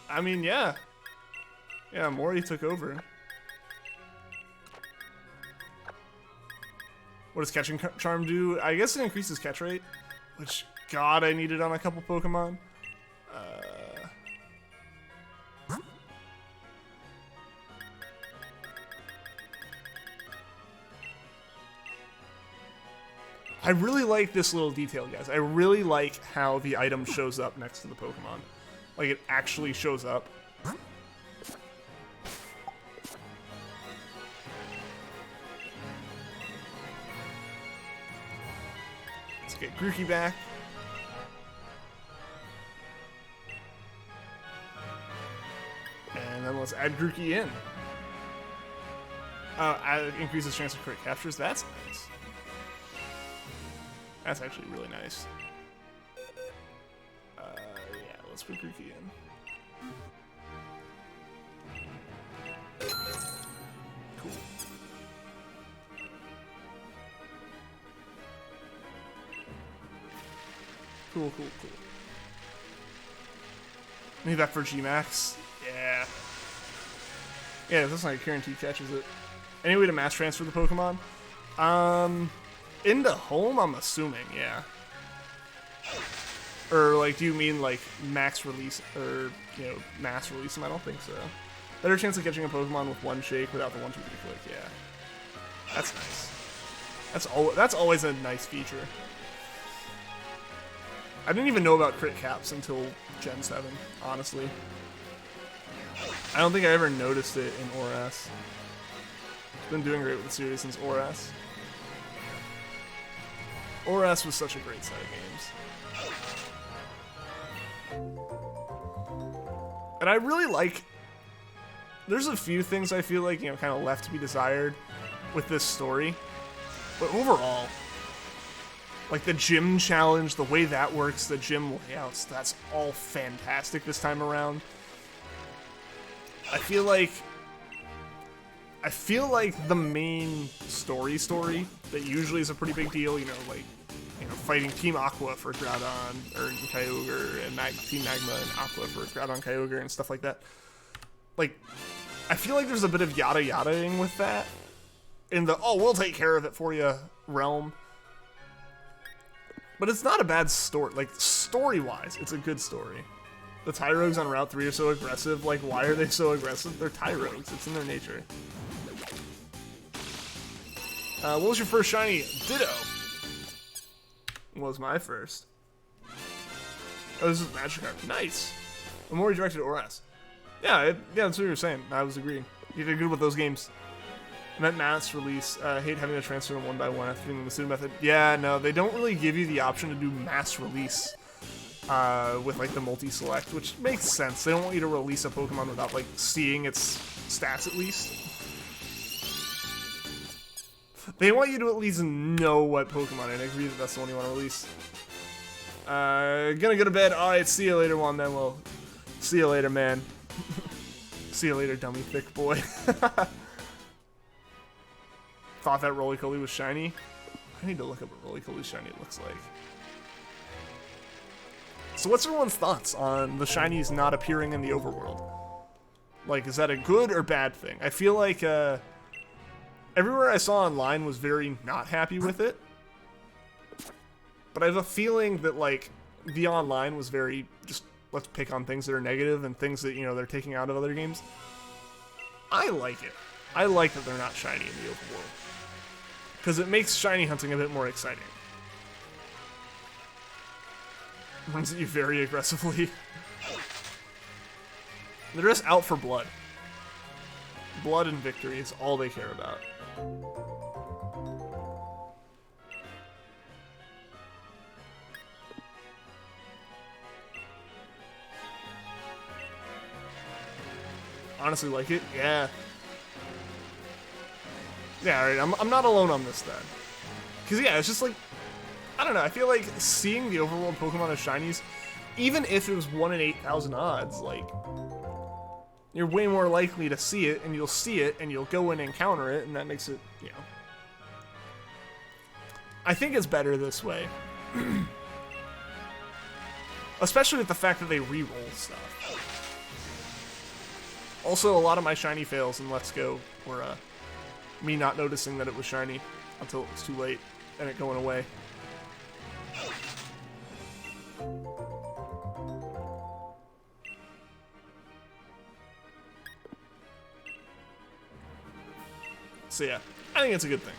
I mean, yeah. Yeah, Mori took over. What does Catching Charm do? I guess it increases catch rate, which, God, I need it on a couple Pokemon. I really like this little detail, guys. I really like how the item shows up next to the Pokemon. Like, it actually shows up. Let's get Grookey back. And then let's add Grookey in. Increases chance of crit captures. That's nice. That's actually really nice. Yeah, let's put Grookey in. Cool. Cool. Need that for G-Max. Yeah. Yeah, that's like guaranteed catches it. Any way to mass transfer the Pokemon? Into home, I'm assuming, yeah. Or, like, do you mean, like, max release, or, you know, mass release them? I don't think so. Better chance of catching a Pokemon with one shake without the 1, 2, 3 click, yeah. That's nice. That's always a nice feature. I didn't even know about crit caps until Gen 7, honestly. I don't think I ever noticed it in ORAS. It's been doing great with the series since ORAS. ORAS was such a great set of games. And I really like... There's a few things I feel like, you know, kind of left to be desired with this story. But overall, like the gym challenge, the way that works, the gym layouts, that's all fantastic this time around. I feel like the main story that usually is a pretty big deal, you know, like, you know, fighting Team Aqua for Groudon, or Kyogre, and Team Magma and Aqua for Groudon, Kyogre, and stuff like that. Like, I feel like there's a bit of yada-yadaing with that, in the, oh, we'll take care of it for you realm. But it's not a bad story. Like, story-wise, it's a good story. The Tyrogues on Route 3 are so aggressive. Like, why are they so aggressive? They're Tyrogues. It's in their nature. What was your first shiny? Ditto. Was my first. Oh, this is Magikarp. Nice. I'm more directed to ORAS. Yeah, that's what you were saying. I was agreeing. You did good with those games. I meant mass release. Hate having to transfer them one by one after doing the pseudo method. Yeah, no, they don't really give you the option to do mass release with like the multi-select, which makes sense. They don't want you to release a Pokemon without like seeing its stats at least. They want you to at least know what Pokemon, and I agree that that's the one you want to release. Gonna go to bed. Alright, see you later, one then. Well, see you later, man. See you later, dummy thick boy. Thought that Roly-Poly was shiny. I need to look up what Roly-Poly's shiny looks like. So what's everyone's thoughts on the shinies not appearing in the overworld? Like, is that a good or bad thing? I feel like, everywhere I saw online was very not happy with it. But I have a feeling that, like, the online was very just, let's pick on things that are negative and things that, you know, they're taking out of other games. I like it. I like that they're not shiny in the overworld. Because it makes shiny hunting a bit more exciting. Runs at you very aggressively. They're just out for blood. Blood and victory is all they care about. Honestly like it? Yeah. Yeah, alright, I'm not alone on this then. Because yeah, it's just like, I don't know, I feel like seeing the overworld Pokemon as shinies, even if it was 1 in 8,000 odds, like, you're way more likely to see it, and you'll go and encounter it, and that makes it, you know. I think it's better this way. Especially with the fact that they re-roll stuff. Also, a lot of my shiny fails in Let's Go were, me not noticing that it was shiny until it was too late, and it going away. So yeah, I think it's a good thing.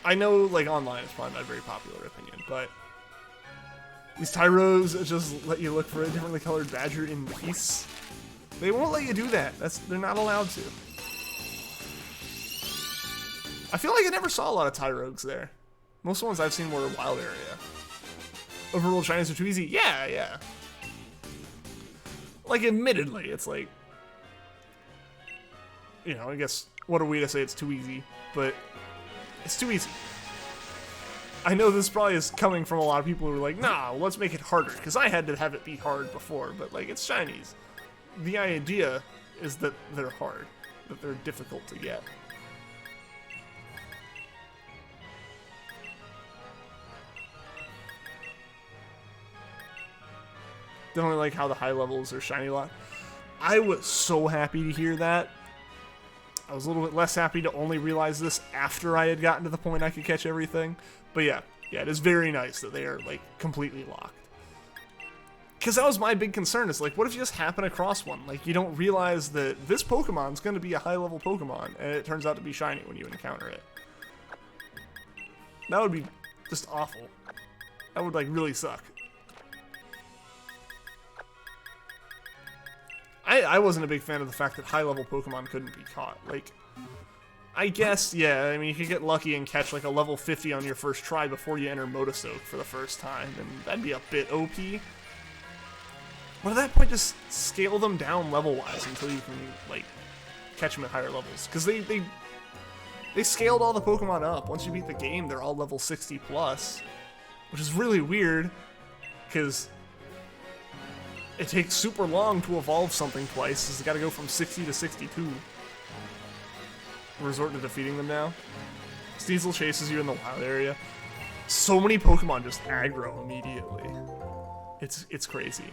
I know, like, online it's probably not a very popular opinion, but these Tyros just let you look for a differently colored badger in peace. They won't let you do that. They're not allowed to. I feel like I never saw a lot of Tyrogues there. Most of the ones I've seen were wild area. Overworld shinies are too easy? Yeah, yeah. Like, admittedly, it's like, you know, I guess, what are we to say it's too easy? But it's too easy. I know this probably is coming from a lot of people who are like, nah, well, let's make it harder, because I had to have it be hard before, but, like, it's shinies. The idea is that they're hard, that they're difficult to get. Definitely like how the high levels are shiny lock. I was so happy to hear that. I was a little bit less happy to only realize this after I had gotten to the point I could catch everything. But yeah, it is very nice that they are, like, completely locked. Because that was my big concern, is like, what if you just happen across one? Like, you don't realize that this Pokemon's going to be a high-level Pokemon, and it turns out to be shiny when you encounter it. That would be just awful. That would, like, really suck. I wasn't a big fan of the fact that high-level Pokemon couldn't be caught. Like, I guess, yeah, I mean, you could get lucky and catch, like, a level 50 on your first try before you enter Motostoke for the first time, and that'd be a bit OP. But at that point, just scale them down level-wise until you can, like, catch them at higher levels. Because they scaled all the Pokemon up. Once you beat the game, they're all level 60+, which is really weird, because it takes super long to evolve something twice, so it's got to go from 60 to 62. Resort to defeating them now. Sneasel chases you in the wild area. So many Pokemon just aggro immediately. It's crazy.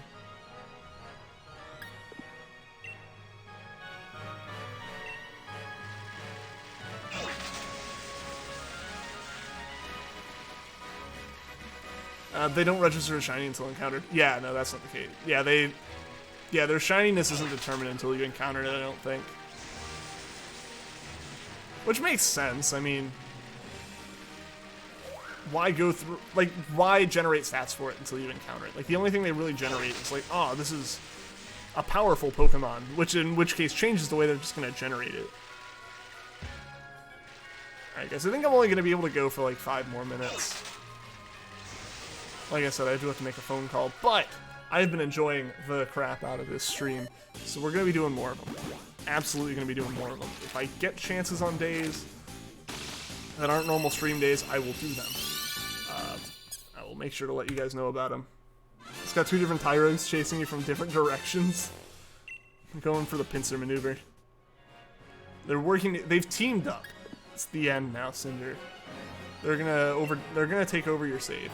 They don't register a shiny until encountered. Yeah, no, that's not the case. Yeah, their shininess isn't determined until you encounter it, I don't think. Which makes sense. I mean, why go through, like, why generate stats for it until you encounter it? Like, the only thing they really generate is like, oh, this is a powerful Pokemon, which in which case changes the way they're just going to generate it. Alright guys, I think I'm only going to be able to go for like 5 more minutes. Like I said, I do have to make a phone call, but I've been enjoying the crap out of this stream, so we're going to be doing more of them. Absolutely going to be doing more of them. If I get chances on days that aren't normal stream days, I will do them. I will make sure to let you guys know about them. It's got 2 different Tyros chasing you from different directions. I'm going for the pincer maneuver. They've teamed up. It's the end now, Cinder. They're gonna take over your save.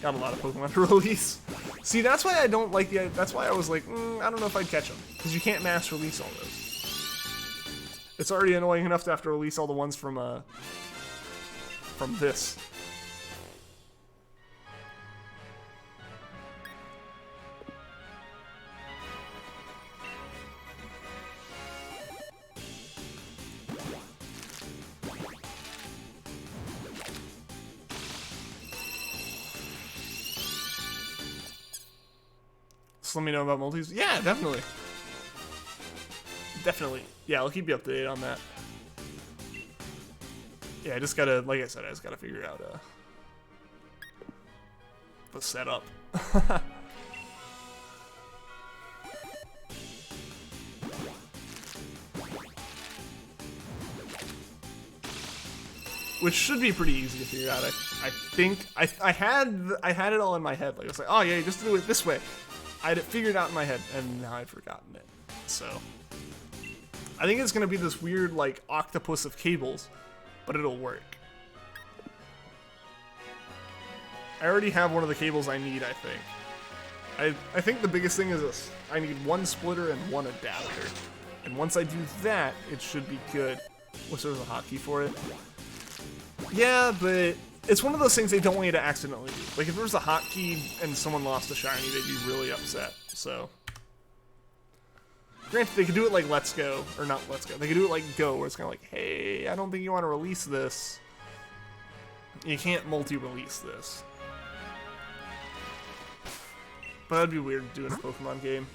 Got a lot of Pokemon to release. See, that's why I don't like that's why I was like, I don't know if I'd catch them. Because you can't mass release all those. It's already annoying enough to have to release all the ones from this. Let me know about multis. Yeah, definitely. Definitely. Yeah, I'll keep you up to date on that. Yeah, I just gotta, like I said, I just gotta figure out the setup. Which should be pretty easy to figure out. I think I had it all in my head. Like I was like, oh yeah, just do it this way. I had it figured out in my head, and now I'd forgotten it. So, I think it's going to be this weird, like, octopus of cables, but it'll work. I already have one of the cables I need, I think. I think the biggest thing is this. I need 1 splitter and 1 adapter. And once I do that, it should be good. Wish there was a hotkey for it. Yeah, but it's one of those things they don't want you to accidentally do. Like, if there was a hotkey and someone lost a shiny, they'd be really upset, so. Granted, they could do it like Let's Go, or not Let's Go, they could do it like Go, where it's kind of like, hey, I don't think you want to release this. You can't multi-release this. But that'd be weird to do in a Pokemon game.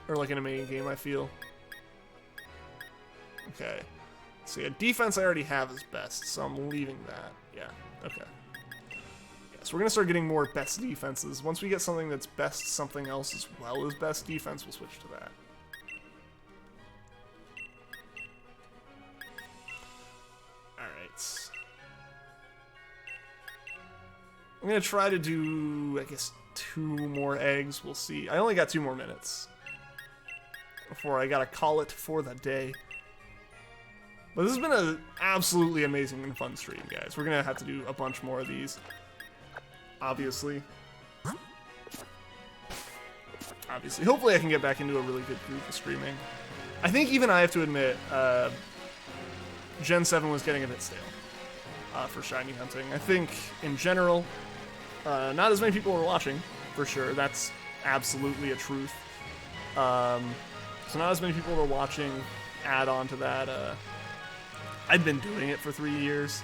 Or like in a main game, I feel. Okay. So yeah, defense I already have is best, so I'm leaving that. Yeah, okay. Yeah, so we're going to start getting more best defenses. Once we get something that's best something else as well as best defense, we'll switch to that. Alright. I'm going to try to do, I guess, 2 more eggs. We'll see. I only got 2 more minutes before I got to call it for the day. But this has been an absolutely amazing and fun stream, guys. We're going to have to do a bunch more of these, obviously. Hopefully I can get back into a really good groove of streaming. I think even I have to admit, Gen 7 was getting a bit stale for shiny hunting. I think, in general, not as many people were watching, for sure. That's absolutely a truth. So not as many people were watching. Add on to that, I'd been doing it for 3 years,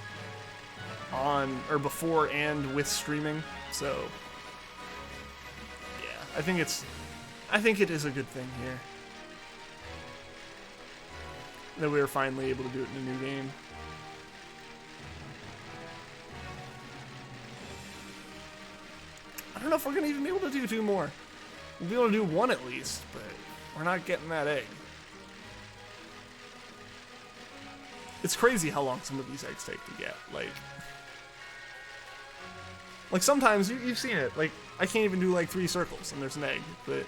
before and with streaming, so yeah, I think it is a good thing here that we were finally able to do it in a new game. I don't know if we're gonna even be able to do 2 more. We'll be able to do 1 at least, but we're not getting that egg. It's crazy how long some of these eggs take to get. Like sometimes, you've seen it, like, I can't even do like 3 circles and there's an egg, but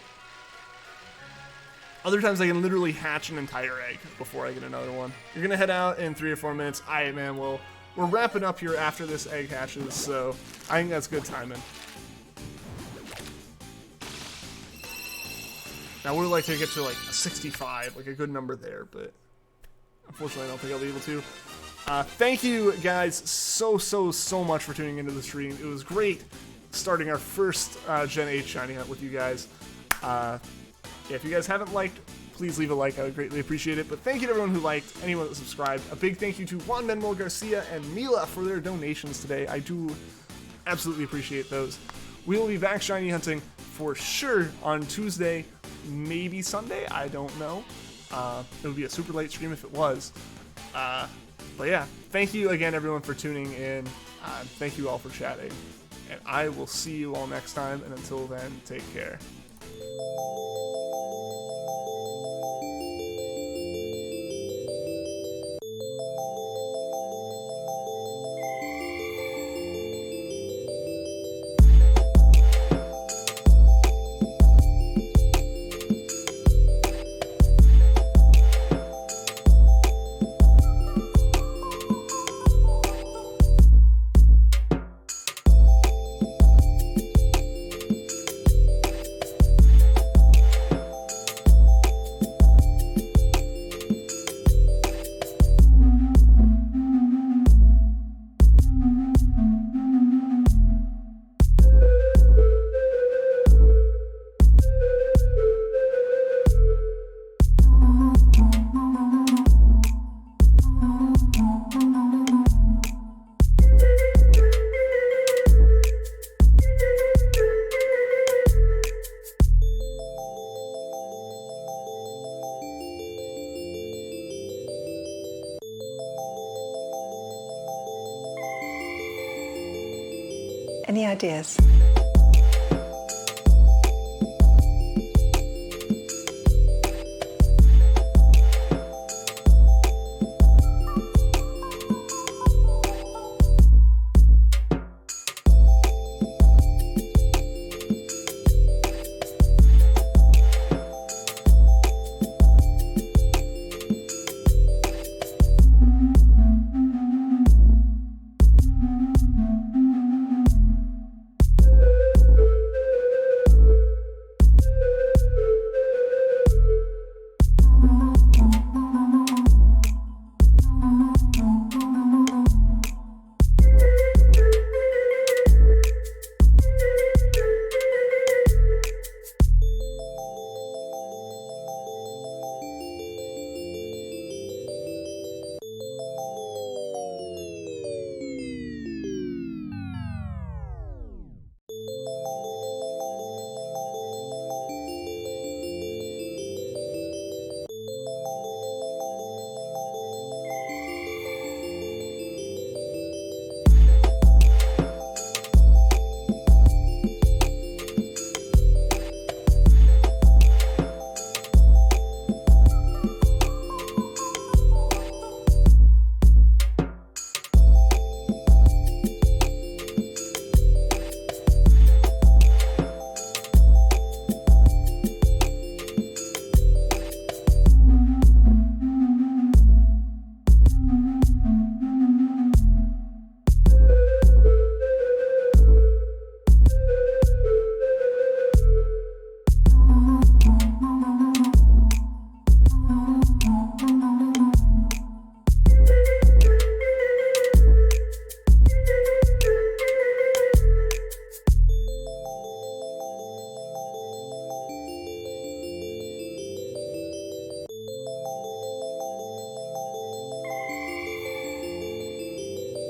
other times I can literally hatch an entire egg before I get another one. You're gonna head out in 3 or 4 minutes. Alright, man, well, we're wrapping up here after this egg hatches, so I think that's good timing. Now, I would like to get to like a 65, like a good number there, but unfortunately I don't think I'll be able to. Thank you guys so much for tuning into the stream. It was great starting our first Gen 8 Shiny Hunt with you guys. Yeah, if you guys haven't liked, please leave a like. I would greatly appreciate it. But thank you to everyone who liked, anyone that subscribed. A big thank you to Juan Manuel Garcia and Mila for their donations today. I do absolutely appreciate those. We will be back shiny hunting for sure on Tuesday, maybe Sunday. I don't know. It would be a super late stream if it was. But yeah, thank you again, everyone, for tuning in. Thank you all for chatting. And I will see you all next time. And until then, take care. Any ideas?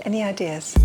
Any ideas?